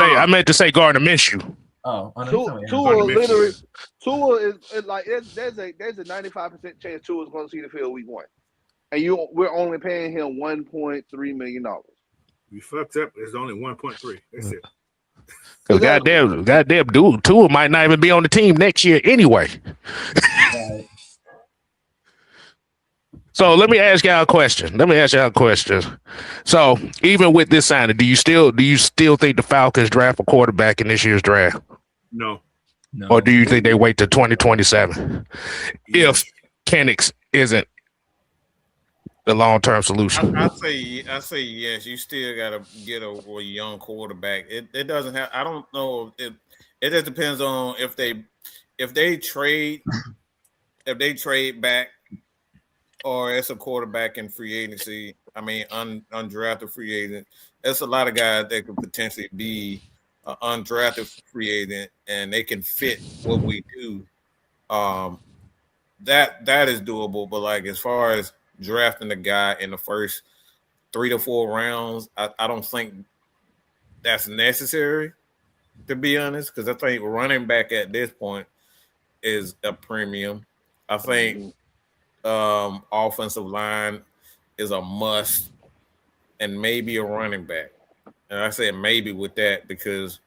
say Gardner Minshew. Oh, Tua is like there's a 95% chance Tua is going to see the field week 1, and we're only paying him $1.3 million. You fucked up. It's only 1.3. That's it. Because goddamn dude, Tua might not even be on the team next year anyway. So let me ask y'all a question. So even with this signing, do you still think the Falcons draft a quarterback in this year's draft? No. Or do you think they wait till 2027 if Penix isn't the long-term solution? I say yes. You still got to get a young quarterback. It doesn't have. I don't know. It just depends on if they trade back, or it's a quarterback in free agency. I mean, undrafted free agent. There's a lot of guys that could potentially be an undrafted free agent, and they can fit what we do. That is doable. But like, as far as drafting a guy in the first 3 to 4 rounds, I don't think that's necessary, to be honest, because I think running back at this point is a premium. I think offensive line is a must. and maybe a running back. And I said maybe with that because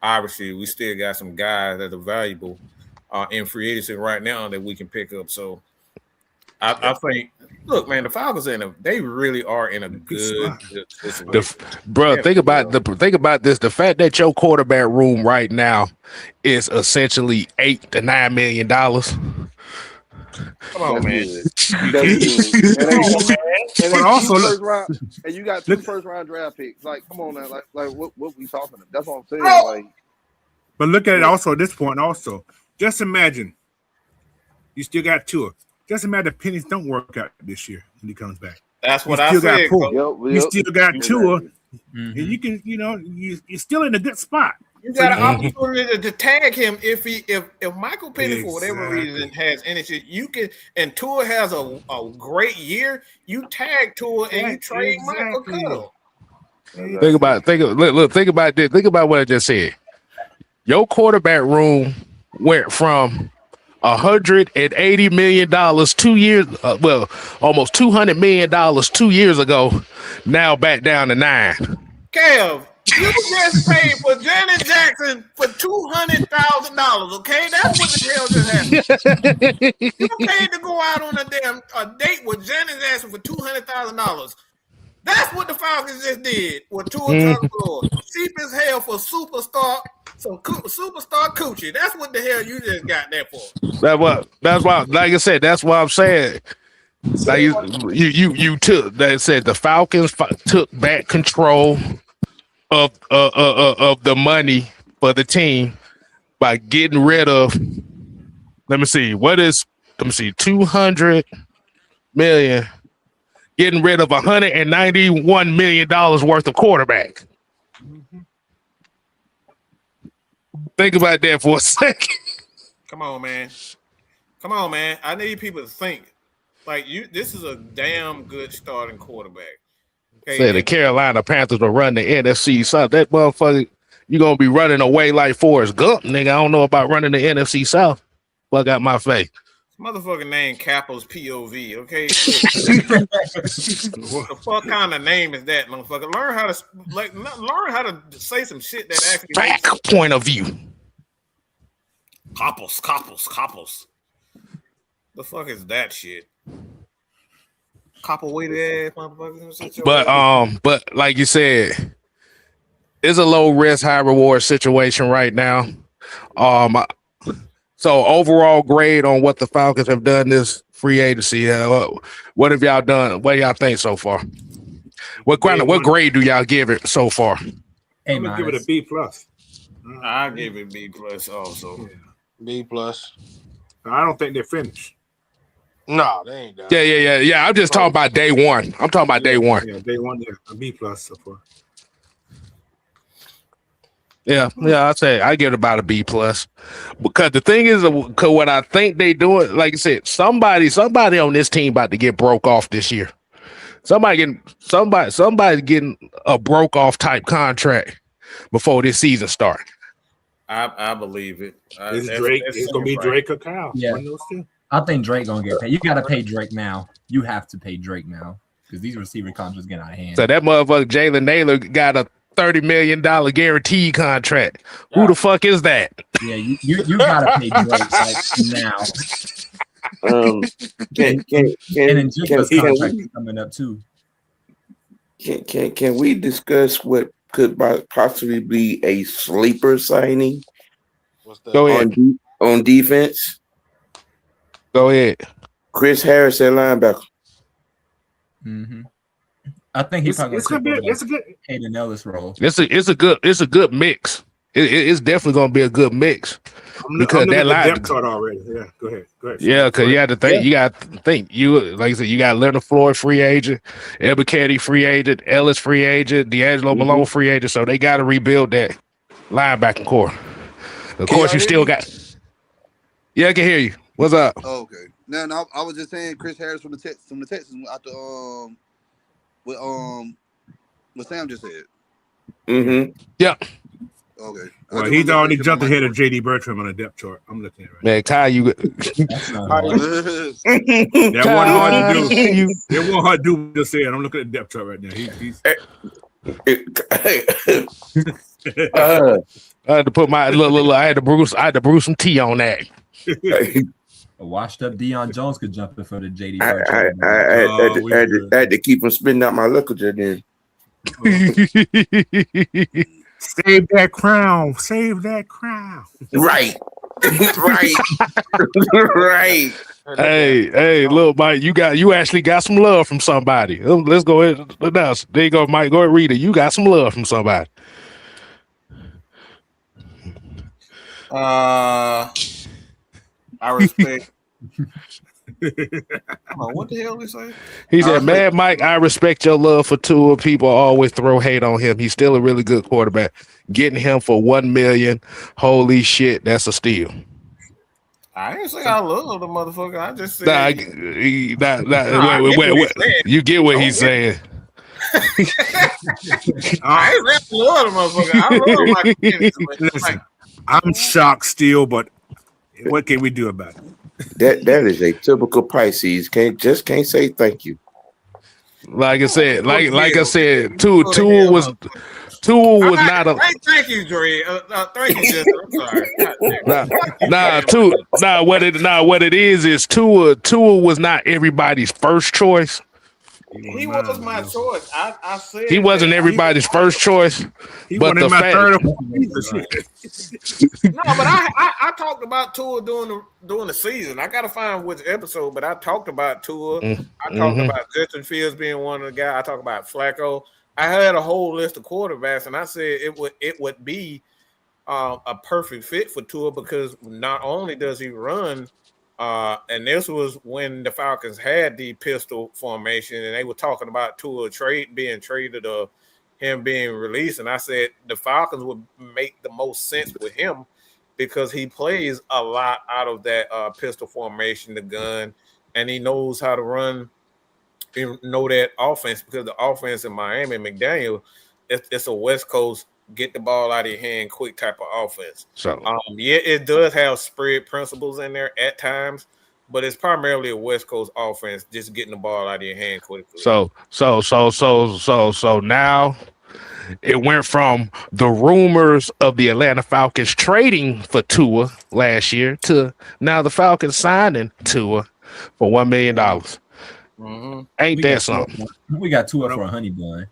obviously we still got some guys that are valuable in free agency right now that we can pick up. So I think, look, man, the Falcons they really are in a good situation. Bro, think about this. The fact that your quarterback room right now is essentially $8 to $9 million. Come on, man. But also, and you got 2 first-round draft picks. Like, come on now, like what we talking about? That's what I'm saying. Like, but look at it also at this point. Also, just imagine you still got Tua. Just imagine pennies don't work out this year when he comes back. That's what I said. You still got Tua, and you can, you're still in a good spot. You got an opportunity to tag him if Michael Penny for whatever reason has any shit. You can, and Tua has a great year. You tag Tua and you trade Michael Cuttle. Think about this. Think about what I just said. Your quarterback room went from $180 million 2 years, almost $200 million 2 years ago. Now back down to 9. Kev, you just paid for Janet Jackson for $200,000. Okay, that's what the hell just happened. You paid to go out on a date with Janet Jackson for $200,000. That's what the Falcons just did with Tua Tagovailoa. Cheap as hell for superstar coochie. That's what the hell you just got that for. That's why. Like I said, that's what I'm saying. Like you took that said the Falcons took back control of the money for the team by getting rid of. Let me see 200 million. Getting rid of $191 million worth of quarterback. Think about that for a second. Come on, man. I need people to think. Like this is a damn good starting quarterback. Okay. Say the Carolina Panthers will run the NFC South. That motherfucker, you're gonna be running away like Forrest Gump, nigga. I don't know about running the NFC South. Fuck out my face. Motherfucking name Capo's POV, okay? What the fuck kind of name is that, motherfucker? Learn how to say some shit that actually back point of view. Copples. The fuck is that shit? Copple weighted ass motherfucker. But like you said, it's a low risk, high reward situation right now. So overall grade on what the Falcons have done this free agency. What have y'all done? What do y'all think so far? What grade do y'all give it so far? I'm gonna give it a B+. I give it B+ also. B+. I don't think they're finished. No, they ain't done. Yeah. I'm just talking about day one. I'm talking about day one. Yeah, day one. Yeah, a B+ so far. Yeah, I'd say I give it about a B+. Because the thing is, because what I think they doing, like I said, somebody on this team about to get broke off this year. Somebody getting a broke off type contract before this season starts. I believe it. It's gonna be Drake or Kyle. Yeah, I think Drake gonna get paid. You got to pay Drake now. You have to pay Drake now because these receiver contracts get out of hand. So that motherfucker Jalen Naylor got a $30 million guaranteed contract. Who the fuck is that? Yeah, you gotta pay Drake now. And then Jacob's contract is coming up too. Can we discuss what could possibly be a sleeper signing? Go ahead. On defense? Go ahead. Chris Harris at linebacker. Mm-hmm. I think he's probably going to take a Hayden Ellis role. It's a good mix. It's definitely going to be a good mix because that line depth chart already. Yeah, go ahead. Yeah, because you have to think. You got to think. You like I said, you got Leonard Floyd free agent, Ebiketie free agent, Ellis free agent, D'Angelo Malone free agent. So they got to rebuild that linebacking core. Of course, you still got. Yeah, I can hear you. What's up? Oh, okay. No, I was just saying Chris Harris from the Texans after what Sam just said. Mm-hmm. Yeah. Okay. Well, he's already jumped ahead of JD Bertram on the depth chart. I'm looking at it right Man, Kai, you That's not hard. now. That one hard to do. That one hard to do. Just saying. I'm looking at the depth chart right now. He's I had to put my little. I had to brew some tea on that. A washed up Deion Jones could jump in for the JD. I had to keep him spitting out my liquor then. Save that crown. Save that crown. Right. Right. Right. Hey, look, Mike, you actually got some love from somebody. Let's go ahead. There you go, Mike. Go ahead and read it. You got some love from somebody. I respect. What the hell is he say? He said, "Man, Mike, I respect your love for Tua. People always throw hate on him. He's still a really good quarterback. Getting him for $1 million, holy shit, that's a steal." I didn't say I love the motherfucker. I just said wait. You get what he's saying. I ain't love the motherfucker. I love Michael Penix. Listen, I'm shocked still, but what can we do about it? That is a typical Pisces. Can't say thank you. Like I said, Tua was not a. Thank you, Dre. Thank you, Justin. I'm sorry. What it is Tua was not everybody's first choice. He was my choice. I said he wasn't everybody's first choice. But the fact, no, but I talked about Tua during the season. I gotta find which episode, but I talked about Tua. I talked about Justin Fields being one of the guys. I talked about Flacco. I had a whole list of quarterbacks, and I said it would be a perfect fit for Tua because not only does he run. And this was when the Falcons had the pistol formation, and they were talking about Tua being traded or him being released. And I said the Falcons would make the most sense with him because he plays a lot out of that pistol formation, the gun, and he knows how to run. You know that offense because the offense in Miami, McDaniel, it's a West Coast. Get the ball out of your hand quick type of offense. So it does have spread principles in there at times, but it's primarily a West Coast offense, just getting the ball out of your hand quickly. So now it went from the rumors of the Atlanta Falcons trading for Tua last year to now the Falcons signing Tua for $1 million. Ain't that something? We got Tua for a honey bun.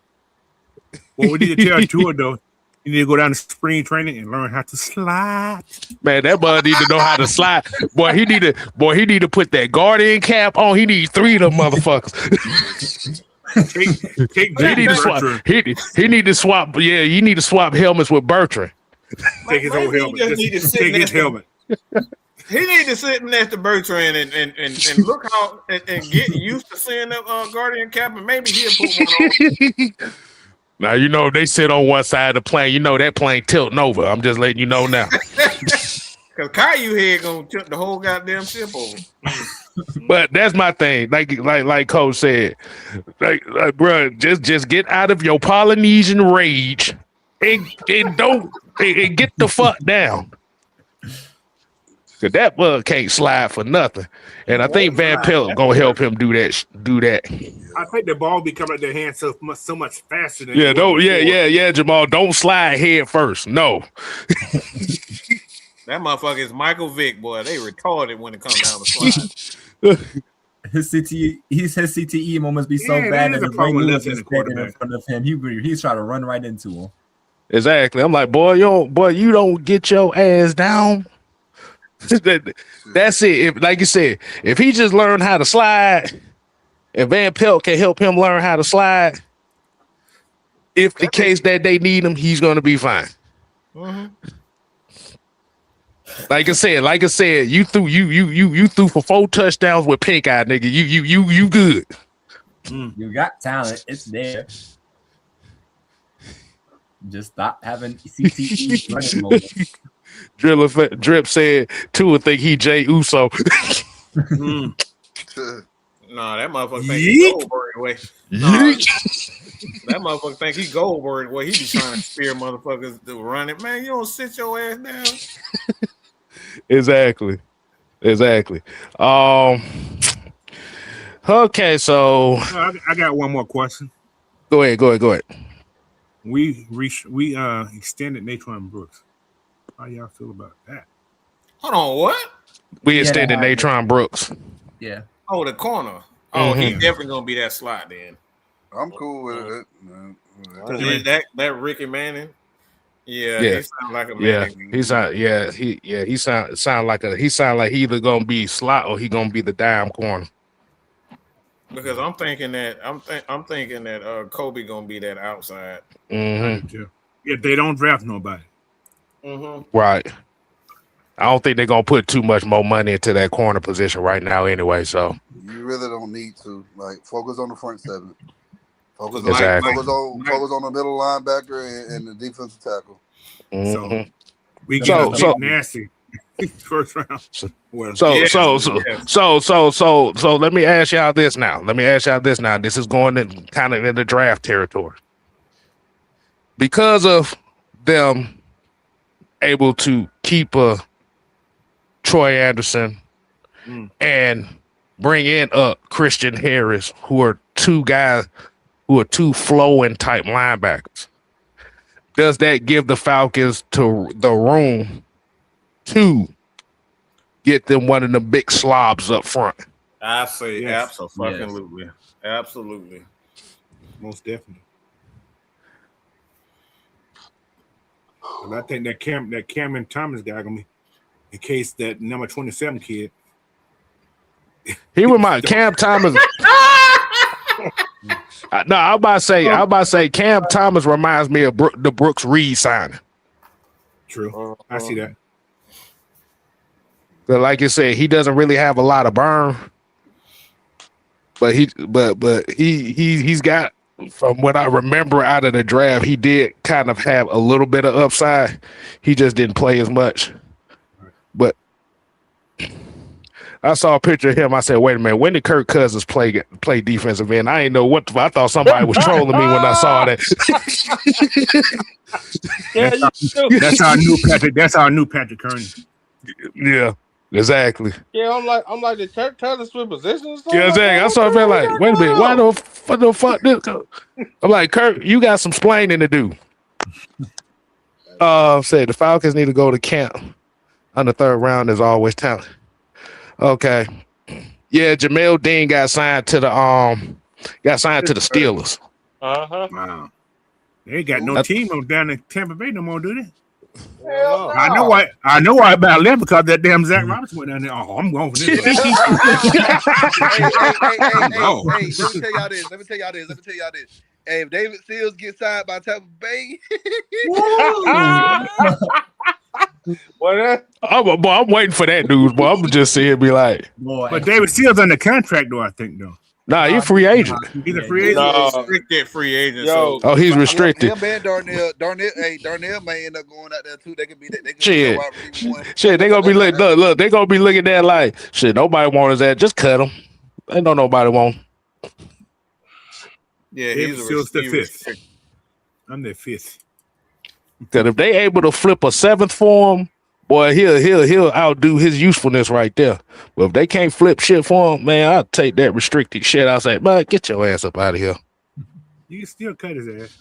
Well, we need to tell Tua though. You need to go down to spring training and learn how to slide. Man, that bud need to know how to slide. Boy, he need to put that guardian cap on. He needs 3 of them motherfuckers. He need to swap. Yeah, you need to swap helmets with Bertrand. Take his old helmet. Take his helmet. He need to sit next to Bertrand and look how and get used to seeing that guardian cap, and maybe he'll put one on. Now, if they sit on one side of the plane, that plane tilting over. I'm just letting you know now. Because Caillou head gonna tilt the whole goddamn ship over. But that's my thing. Like Coach said, bro, just get out of your Polynesian rage and get the fuck down. Cause that bug can't slide for nothing, and I think Van Pelt gonna help him do that. I think the ball be coming out their hands so much faster than Jamal. Don't slide head first. No. That motherfucker is Michael Vick, boy. They retarded when it comes down the slide. His CTE moments be so bad that the Ray Lewis is standing in front of him. He's trying to run right into him. Exactly. I'm like, boy, you don't get your ass down. That's it. If, like you said, if he just learned how to slide, and Van Pelt can help him learn how to slide, if the case that they need him, he's gonna be fine. Like I said, you threw for 4 touchdowns with pink eye, nigga. You good. You got talent. It's there. Just stop having CTE running moments. Drip said Tua think he Jay Uso. No, that motherfucker think he's over anyway. That motherfucker think he Goldberg. Well, he be trying to spear motherfuckers to run it. Man, you don't sit your ass down. Exactly. Okay, so I got one more question. go ahead. We extended Natron Brooks. How y'all feel about that? Hold on, what? We extended Natron Brooks. Yeah. Oh, the corner. Oh, he definitely gonna be that slot then. I'm cool with it. That Ricky Manning. Yeah, he sound like a Manning. He sound like he either gonna be slot or he gonna be the dime corner. Because I'm thinking that Kobe gonna be that outside. Mm-hmm. If they don't draft nobody. Mm-hmm. Right. I don't think they're gonna put too much more money into that corner position right now anyway. So you really don't need to focus on the front seven. Focus on the middle linebacker and the defensive tackle. Mm-hmm. So we get nasty first round. So let me ask y'all this now. This is going in kind of in the draft territory. Because of them able to keep a Troy Anderson and bring in Christian Harris, who are two flowing type linebackers. Does that give the Falcons to the room to get them one of the big slobs up front? I say absolutely. Absolutely. Most definitely. And I think that Cameron Thomas guy gonna be in case that number 27 kid. He remind Cam Thomas. No, I about to say Cam Thomas reminds me of the Brooks Reed signing. True, I see that. But like you said, he doesn't really have a lot of burn. But he's got, from what I remember out of the draft, he did kind of have a little bit of upside. He just didn't play as much. But I saw a picture of him. I said, "Wait a minute, when did Kirk Cousins play defensive end?" I ain't know what. I thought somebody was trolling me when I saw that. That's our new Patrick Kearney. Yeah, exactly. Yeah, I'm like the Kirk Cousins switch positions. Yeah, exactly. I saw it felt like, wait a minute, why the fuck this? I'm like, Kirk, you got some splaining to do. Said the Falcons need to go to camp on the third round. Is always talent. Okay. Yeah, Jamel Dean got signed to the Steelers. Wow. They ain't got no team down in Tampa Bay no more, do they? No. I know why about left because that damn Zach Roberts went down there. Oh, I'm going for this. Hey, let me tell y'all this. Hey, if David Seals gets signed by Tampa Bay, I'm waiting for that news, boy. I'm just saying, be like, Boy. But David Seals under contract, though, I think, though. nah, he's a free agent. He's a free agent. Restricted free agent. Yo. Oh, he's restricted. him and Darnell may end up going out there too. They could be that. Shit, they gonna be look. They gonna be looking at like shit. Nobody wants that. Just cut him. Ain't nobody want. Yeah, David Seals the fifth. I'm the fifth. Because if they able to flip a seventh for him, boy, he'll outdo his usefulness right there. But if they can't flip shit for him, man, I'll take that restricted shit. I'll say, man, get your ass up out of here. You can still cut his ass.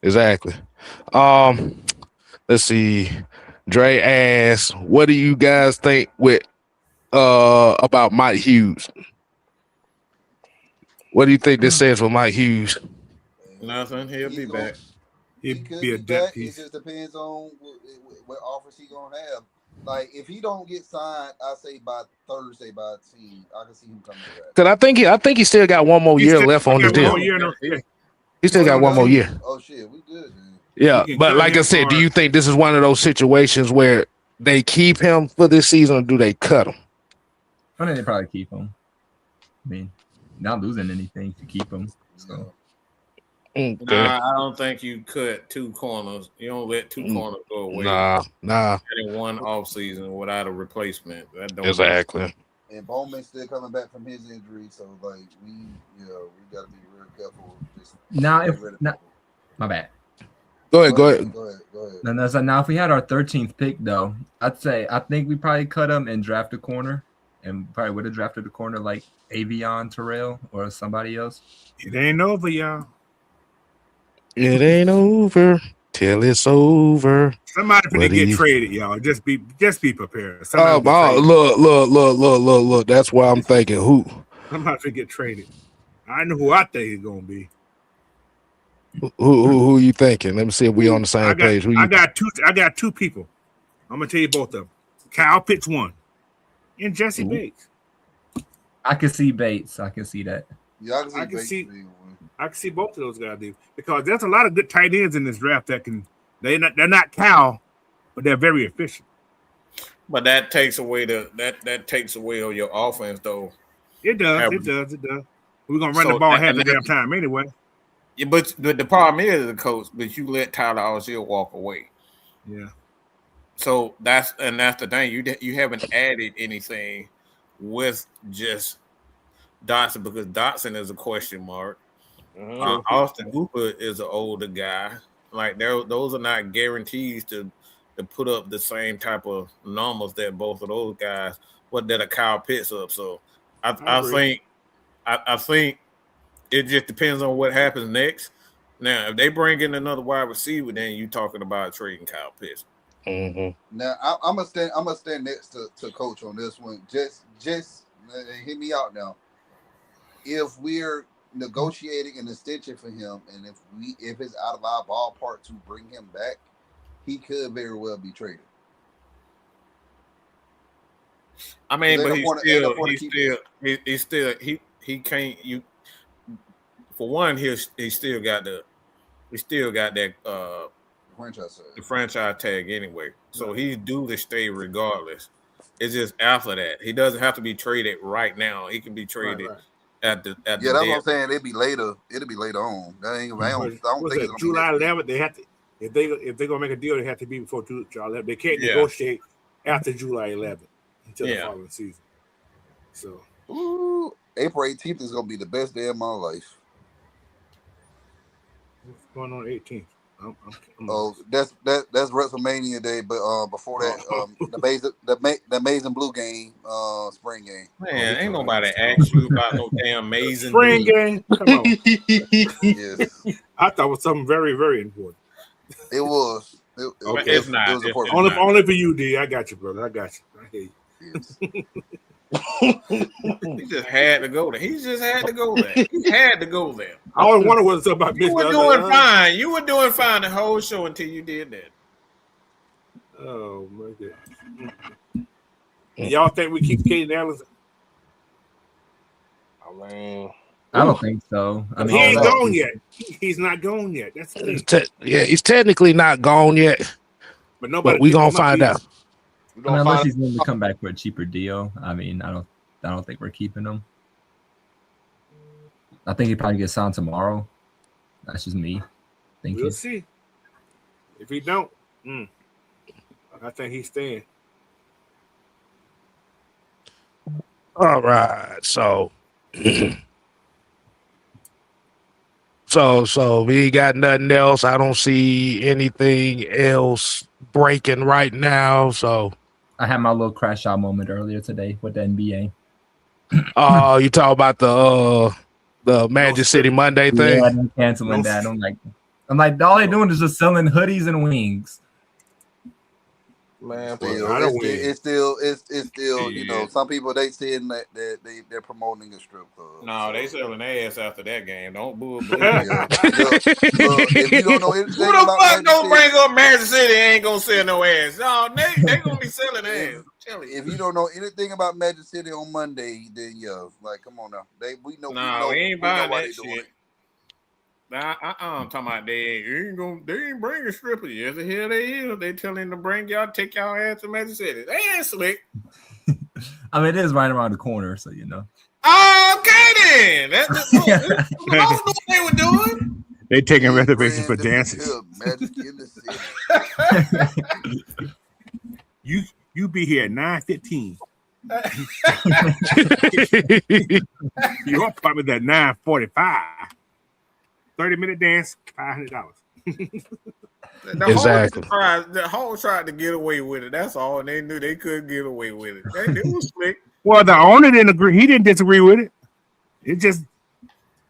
Exactly. Let's see. Dre asks, what do you guys think with about Mike Hughes? What do you think this says for Mike Hughes? Nothing. He'll be back. He'd be a depth It piece. just depends on what offers he gonna have. Like if he don't get signed, I say by Thursday by a team, I can see him coming back. Because I think he still got one more year left on his deal. He still got one more year. Oh shit, we good, man. Yeah, but like I said, do you think this is one of those situations where they keep him for this season or do they cut him? I think they probably keep him. I mean, not losing anything to keep him. So. Okay. Nah, I don't think you cut two corners. You don't let two corners go away. Nah. In one off season without a replacement. That don't Exactly. and Bowman's still coming back from his injury. So like we got to be real careful. Just now, my bad. Go ahead. Go ahead. No, so now if we had our 13th pick though, I think we probably cut him and draft a corner, and probably would have drafted a corner like Avion Terrell or somebody else. It ain't over, y'all. It ain't over till it's over. Somebody finna get traded, y'all. Just be prepared. Look. That's why I'm thinking who. Somebody finna get traded. I know who I think it's gonna be. Who you thinking? Let me see if we on the same page. I got two people. I'm gonna tell you both of them. Kyle Pitts one, and Jesse Bates. I can see Bates. I can see that. Yeah, I can see both of those guys do, because there's a lot of good tight ends in this draft that can. They're not Cal, but they're very efficient. But that takes away that takes away on your offense, though. It does. We're gonna run the ball half the damn time anyway. Yeah, but the problem is the coach. But you let Tyler Algier walk away. Yeah. So that's the thing. You haven't added anything with just Dotson, because Dotson is a question mark. Austin Hooper is an older guy. Like those are not guarantees to put up the same type of numbers that both of those guys, that a Kyle Pitts up. So I think it just depends on what happens next. Now, if they bring in another wide receiver, then you talking about trading Kyle Pitts. Mm-hmm. Now I'm gonna stand next to Coach on this one. Just hear me out now. If we're negotiating an extension for him, and if it's out of our ballpark to bring him back, he could very well be traded. I mean, but he can't. You for one, he still got that franchise tag anyway, so he's due to stay regardless. It's just after that he doesn't have to be traded right now. He can be traded. Right. That's what I'm saying. It'll be later on. That ain't. I don't think it's July 11th. They have to, if they're gonna make a deal, they have to be before July 11th. They can't negotiate after July 11th until the following season. So, April 18th is gonna be the best day of my life. What's going on 18th? That's WrestleMania Day, but before that, the Amazing Blue game, spring game. Man, ain't nobody asked you about no damn Amazing spring Blue game. Come on. Yes. I thought it was something very, very important. It was. Okay. It's not. It was important. Only for you, D. I got you, brother. I got you. I hear you. Yes. He just had to go there. He had to go there. I always wonder what's up about this. You were doing fine. You were doing fine the whole show until you did that. Oh my God. Y'all think we keep Caden Allen? I mean, I don't think so. I mean, he ain't gone yet. He's not gone yet. That's the thing. He's technically not gone yet. But we gonna find out. Unless he's going to come back for a cheaper deal. I mean, I don't think we're keeping him. I think he probably gets signed tomorrow. That's just me thinking. We'll see. If he don't, I think he's staying. All right, so we ain't got nothing else. I don't see anything else breaking right now. So I had my little crash out moment earlier today with the NBA. Oh, you talk about the Magic City Monday thing? Yeah, I'm canceling that. I'm like, all they're doing is just selling hoodies and wings. Man, it's still you know, some people they saying that they're promoting a strip club. No, they selling ass after that game. Don't boo. If you don't know anything who the fuck don't bring up Magic City ain't gonna sell no ass? No, they gonna be selling ass. If you don't know anything about Magic City on Monday, then like come on now. We know. We ain't buying that shit. I'm talking about they ain't bringing strippers. Yes, the hell they is. They telling them to bring y'all, take y'all ass to Magic City. They ain't slick. I mean, it is right around the corner, so you know. Okay then. That's what they were doing. They taking reservations for dances. Magic in the City. You be here at 9:15. Your apartment at $945. 30-minute dance, $500. Exactly. The whole tried to get away with it. That's all. And they knew they couldn't get away with it. It was slick. Well, the owner didn't agree. He didn't disagree with it. It just,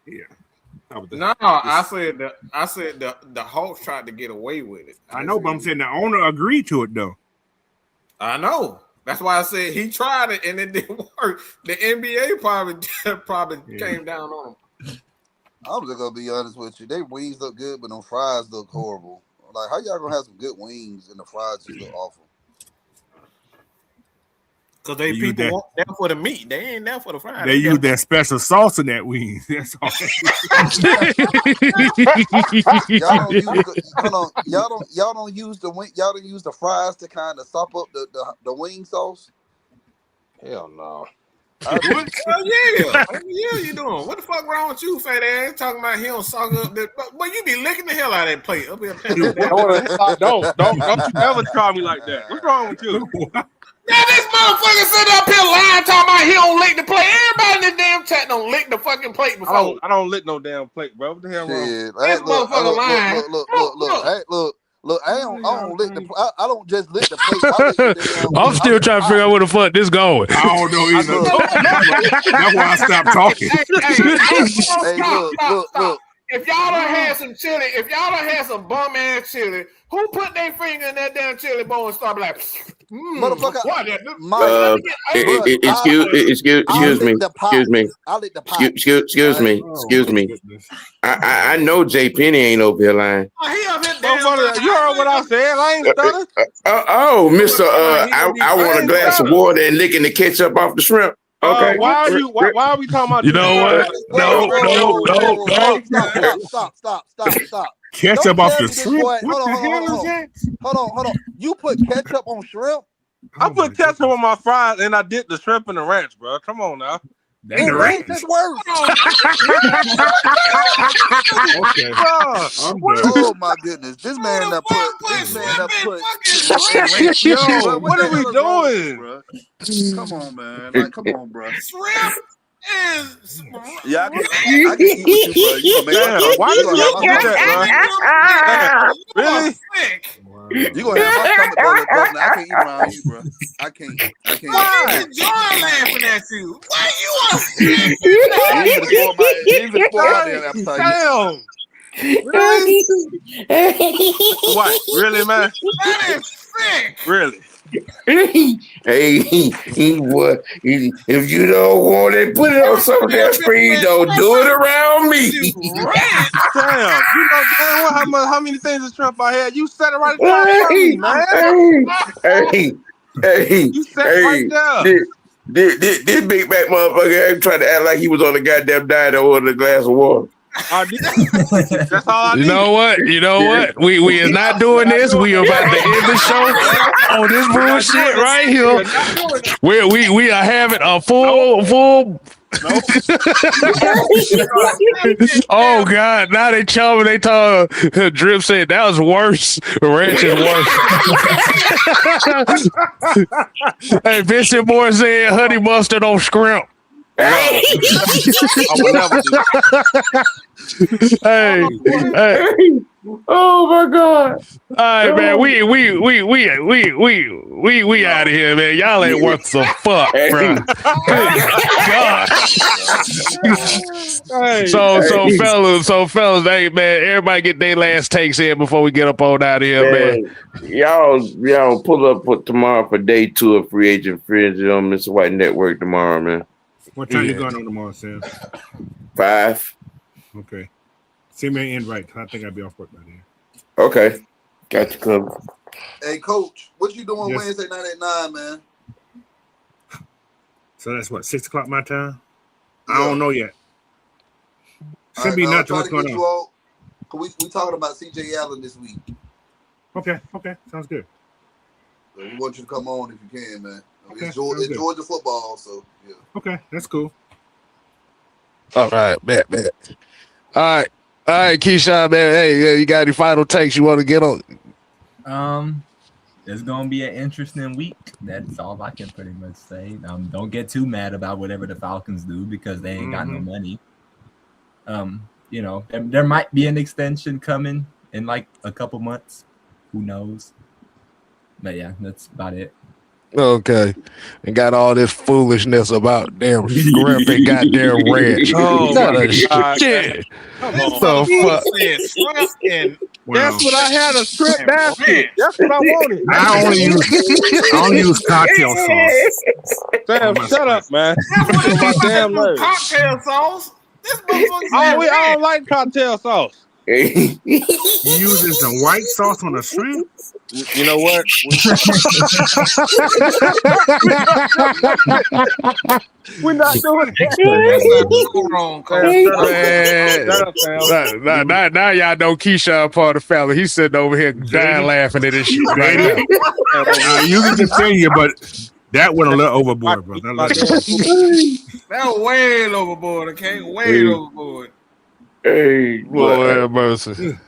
yeah. No, I said the Hawks tried to get away with it. I know, but I'm saying the owner agreed to it though. I know. That's why I said he tried it and it didn't work. The NBA probably came down on him. I'm just gonna be honest with you. They wings look good, but them fries look horrible. Like, how y'all gonna have some good wings and the fries just look awful? Because people want that for the meat. They ain't there for the fries. They use that special sauce in that wing. That's all. Y'all don't use the wing. Y'all don't use the fries to kind of sop up the wing sauce. Hell no. What you doing? What the fuck wrong with you, fat ass? Talking about he don't suck up the, but you be licking the hell out of that plate. Don't you ever try me like that. What's wrong with you? Now this motherfucker sit up here lying, talking about he don't lick the plate. Everybody in this damn chat don't lick the fucking plate before. I don't lick no damn plate, bro. What the hell wrong? This motherfucker lying. Look, I don't lick the. I don't just lick the plate. I lick the damn, I'm still trying to figure out where the fuck this going. I don't know either. That's why I stopped talking. Look. If y'all done had some chili, if y'all done had some bum ass chili, who put their finger in that damn chili bowl and start like, motherfucker? Excuse me. I know Jay Penny ain't over here lying. You heard what I said? I ain't stuttering. Mister, I want a glass of water and licking the ketchup off the shrimp. Okay. Why are we talking about? You know what? No. Stop. Ketchup off the shrimp. Hold on. You put ketchup on shrimp? I put ketchup on my fries and I did the shrimp and the ranch, bro. Come on now. It ranch is worse. Okay. Oh my goodness. This man that put. Yo, what are we doing? Bro? Come on, man. Like, come on, bro. Shrimp is. Yeah, I can eat with you, bro. You gonna make why did you do that, bro? Really? You gonna have my stomach bug. I can't eat around you, bro. I can't. Why is John laughing at you? Why you You even spoil my damn appetite. Damn. What? Really, man? That is sick. Really? Hey, if you don't want it, put it on some of that screen. Don't do it around me. Damn, you know damn well how many things of shrimp I had. You said it right there, man. Hey, you said it right there. This big back motherfucker tried to act like he was on a goddamn diet and ordered a glass of water. That's all I need. You know what? We are not doing this. We are about to end the show on this bullshit right here. We are having a full. Oh God! Now they tell me Drip said that was worse. Ranch is worse. Hey, Vincent Moore said honey mustard on shrimp. I would never do that. Hey. Oh my God! All right, man. We out of here, man. Y'all ain't worth some fuck, bro. God. So fellas, hey man, everybody get their last takes in before we get up on out of here, man. Y'all pull up for tomorrow for day 2 of Free Agent Fringe on Mr. White Network tomorrow, man. What time you going on tomorrow, Sam? 5. Okay. Send me an invite. I think I'll be off work by then. Okay. Got you covered. Hey, Coach, what you doing Wednesday night at 9, man? So that's what, 6 o'clock my time? Yeah. I don't know yet. Should be nothing. What's going on? We talking about CJ Allen this week. Okay. Sounds good. So we want you to come on if you can, man. Okay, it's Georgia football, so yeah. Okay, that's cool. All right, bet. All right, Keyshawn, man. Hey, you got any final takes you want to get on? It's gonna be an interesting week. That's all I can pretty much say. Don't get too mad about whatever the Falcons do because they ain't got no money. There might be an extension coming in like a couple months. Who knows? But yeah, that's about it. Okay, and got all this foolishness about damn shrimp and goddamn ranch. Oh my God! Shit. Come What on. the fuck? That's what I had, a shrimp basket. That's what I wanted. I only use cocktail sauce. Damn, shut up, man. My damn nerves. Cocktail sauce. This motherfucker. I don't like cocktail sauce. You using some white sauce on a shrimp? You know what? We're not doing that. Now y'all know Keyshawn part of the family. He's sitting over here dying laughing at this shit right now. You can continue, but that went a little overboard, bro. That was way overboard. Okay, way overboard. Hey, Lord have mercy.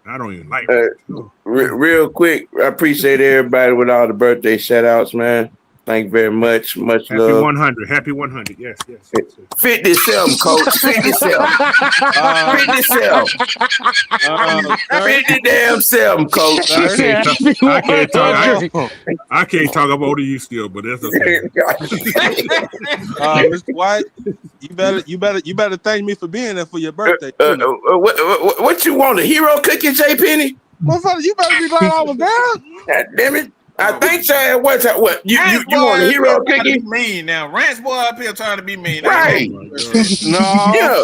I don't even like it. Real quick, I appreciate everybody with all the birthday shout outs, man. Thank you very much. Much Happy love. 100. Happy 100. Yes. 57, coach. 57. 57. 50 damn 7, coach. I can't talk about older you still, but that's okay. Mr. White, you better thank me for being there for your birthday. What you want? A hero cookie, J. Penny? Motherfucker, you better be glad I was there. God damn it. I think so. What you want a hero cookie? Mean now, Ranch boy up here trying to be mean. Right? No. Yeah.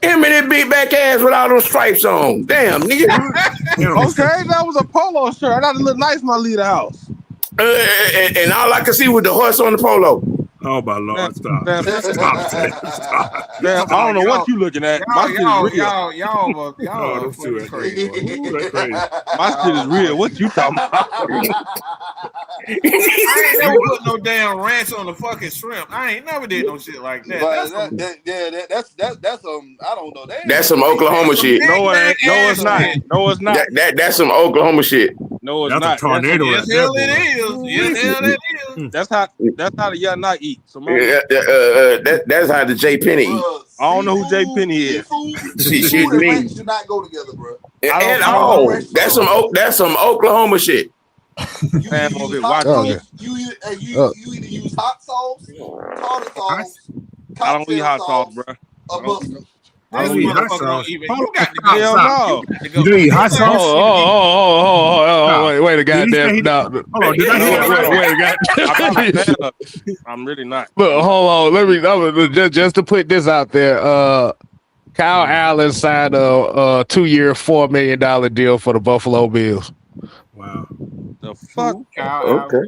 Him and that big back ass with all those stripes on. Damn, nigga. Okay, that was a polo shirt. I got to look nice in my leader house. And all I could see was the horse on the polo. Oh my Lord! Stop! Damn, Stop! I don't know what you looking at. My shit is real. Y'all, That's crazy. Ooh, that's crazy. My shit is real. What you talking about? I ain't never put no damn ranch on the fucking shrimp. I ain't never did no shit like that. That's some I don't know. That's some Oklahoma shit. No, it's not. No, it's not. That's some Oklahoma shit. No, it's That's not. a tornado. Yes, hell it is. Yes, hell it is. That's how the young not eat. So That's how the J. Penny eat. I don't know who J. Penny is. She's and me. ranch do not go together, bro. At all. That's some Oklahoma shit. You either use hot sauce, tartar sauce, I don't eat hot sauce, bro. or mustard. I don't eat hot sauce. You got to go. Hell no. You do eat hot sauce? Oh, wait a goddamn. No. Hold on, did I hear that right? I'm really not. Look, hold on. Let me just to put this out there. Kyle Allen signed a 2-year, $4 million deal for the Buffalo Bills. Wow. The fuck? Okay.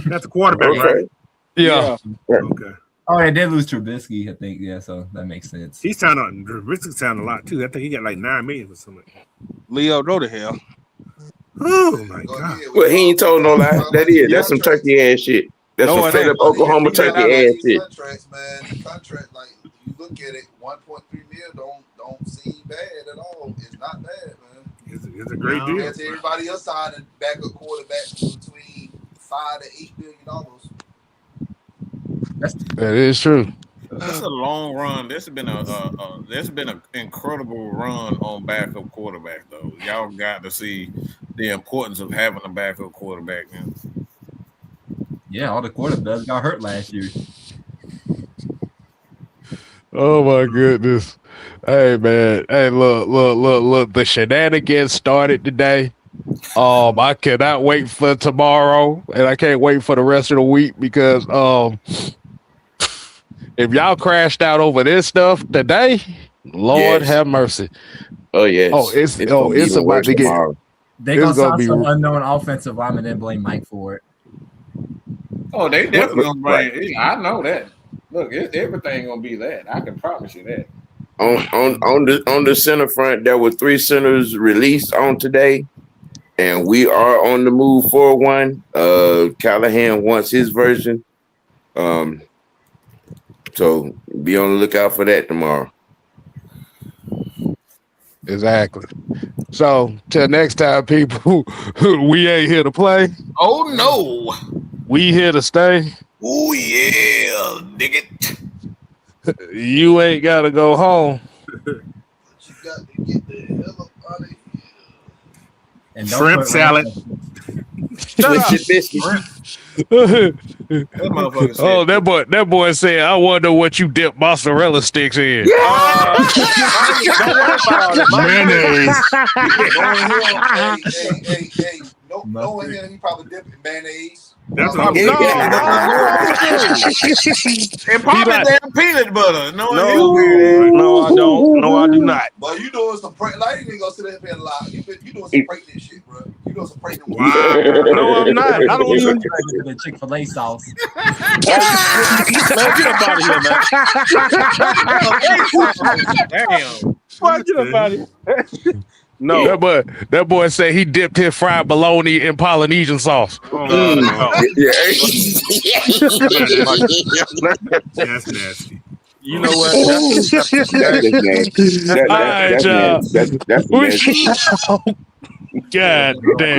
That's a quarterback, right? Yeah. Okay. Oh, they did lose Trubisky, I think. Yeah, so that makes sense. He sounded a lot too. I think he got like $9 million or something. Leo, go to hell. Oh my God. Well, he ain't told no lie. That's some turkey ass shit. That's some straight up Oklahoma turkey ass shit. Contracts, man. Contract, like you look at it, 1.3 mil don't seem bad at all. It's not bad, man. It's a great deal. As everybody else signing backup quarterback between $5 to $8 billion. That is true. That's a long run. This has been an incredible run on backup quarterback though. Y'all got to see the importance of having a backup quarterback now. Yeah, all the quarterbacks got hurt last year. Oh my goodness. Hey man. Hey, look. The shenanigans started today. I cannot wait for tomorrow, and I can't wait for the rest of the week because if y'all crashed out over this stuff today, Lord have mercy. Oh yes. It's about to get. Tomorrow. They gonna sign some unknown offensive lineman and blame Mike for it. Oh, they definitely gonna blame it. I know that. Look, everything gonna be that. I can promise you that. On the center front, there were 3 centers released on today, and we are on the move for one. Callahan wants his version. So be on the lookout for that tomorrow. Exactly. So till next time, people, we ain't here to play. Oh no. We here to stay. Oh yeah, dig it. You ain't gotta go home. You got to get the hell up out of here. And Shrimp salad. Twisted biscuit. That motherfucker said, Oh, that boy said, I wonder what you dip mozzarella sticks in. Don't worry about all that. Mayonnaise. Hey, no one here, he probably dipping mayonnaise. That's what I'm No, and probably damn peanut butter. No, no, I don't. No, I do not. But you doing some like you ain't gonna sit there and lie. You doing some pregnant shit, bro. You doing some pregnant. No, I'm not. I don't even. The Chick-fil-A sauce. Man, get up out of here, man. damn. Boy, get up out of here. No. That boy said he dipped his fried bologna in Polynesian sauce. No. That's nasty. You know what? That's nasty. God damn.